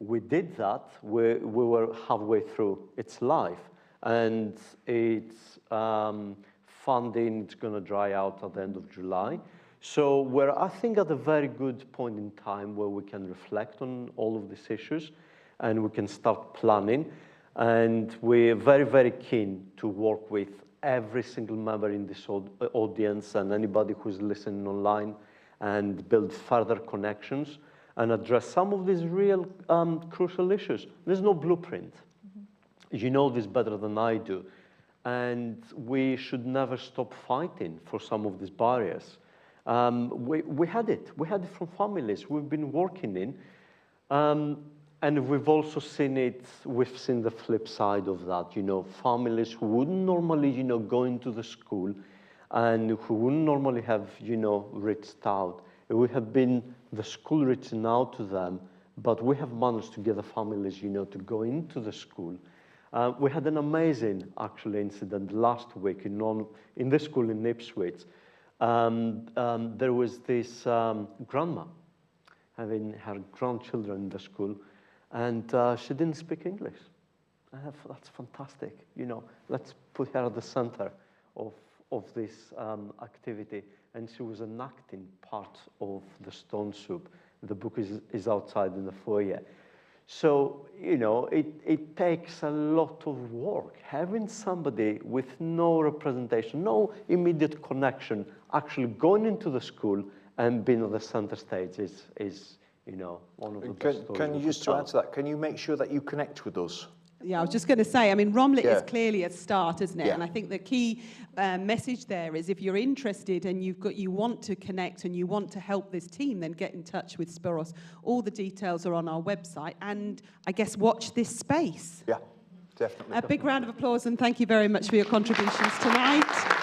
we did that, we were halfway through its life, and its funding is going to dry out at the end of July. So we're, I think, at a very good point in time where we can reflect on all of these issues, and we can start planning. And we're very, very keen to work with every single member in this audience and anybody who's listening online, and build further connections and address some of these real crucial issues. There's no blueprint. You know this better than I do. And we should never stop fighting for some of these barriers. We had it from families we've been working in. And we've also seen the flip side of that, families who wouldn't normally, go into the school and who wouldn't normally have, reached out. It would have been the school reaching out to them, but we have managed to get the families, to go into the school. We had an amazing, actually, incident last week in the school in Ipswich. There was this grandma having her grandchildren in the school, and she didn't speak English. That's fantastic. Let's put her at the center of this activity. And she was enacting part of the Stone Soup. The book is outside in the foyer. So, it takes a lot of work. Having somebody with no representation, no immediate connection, actually going into the school and being at the center stage is one of the best stories. Can you just to answer that, can you make sure that you connect with us? Yeah, I was just going to say, Romlit is clearly a start, isn't it? Yeah. And I think the key message there is if you're interested and you want to connect and you want to help this team, then get in touch with Spiros. All the details are on our website, and I guess watch this space. Yeah, definitely. A big round of applause, and thank you very much for your contributions tonight.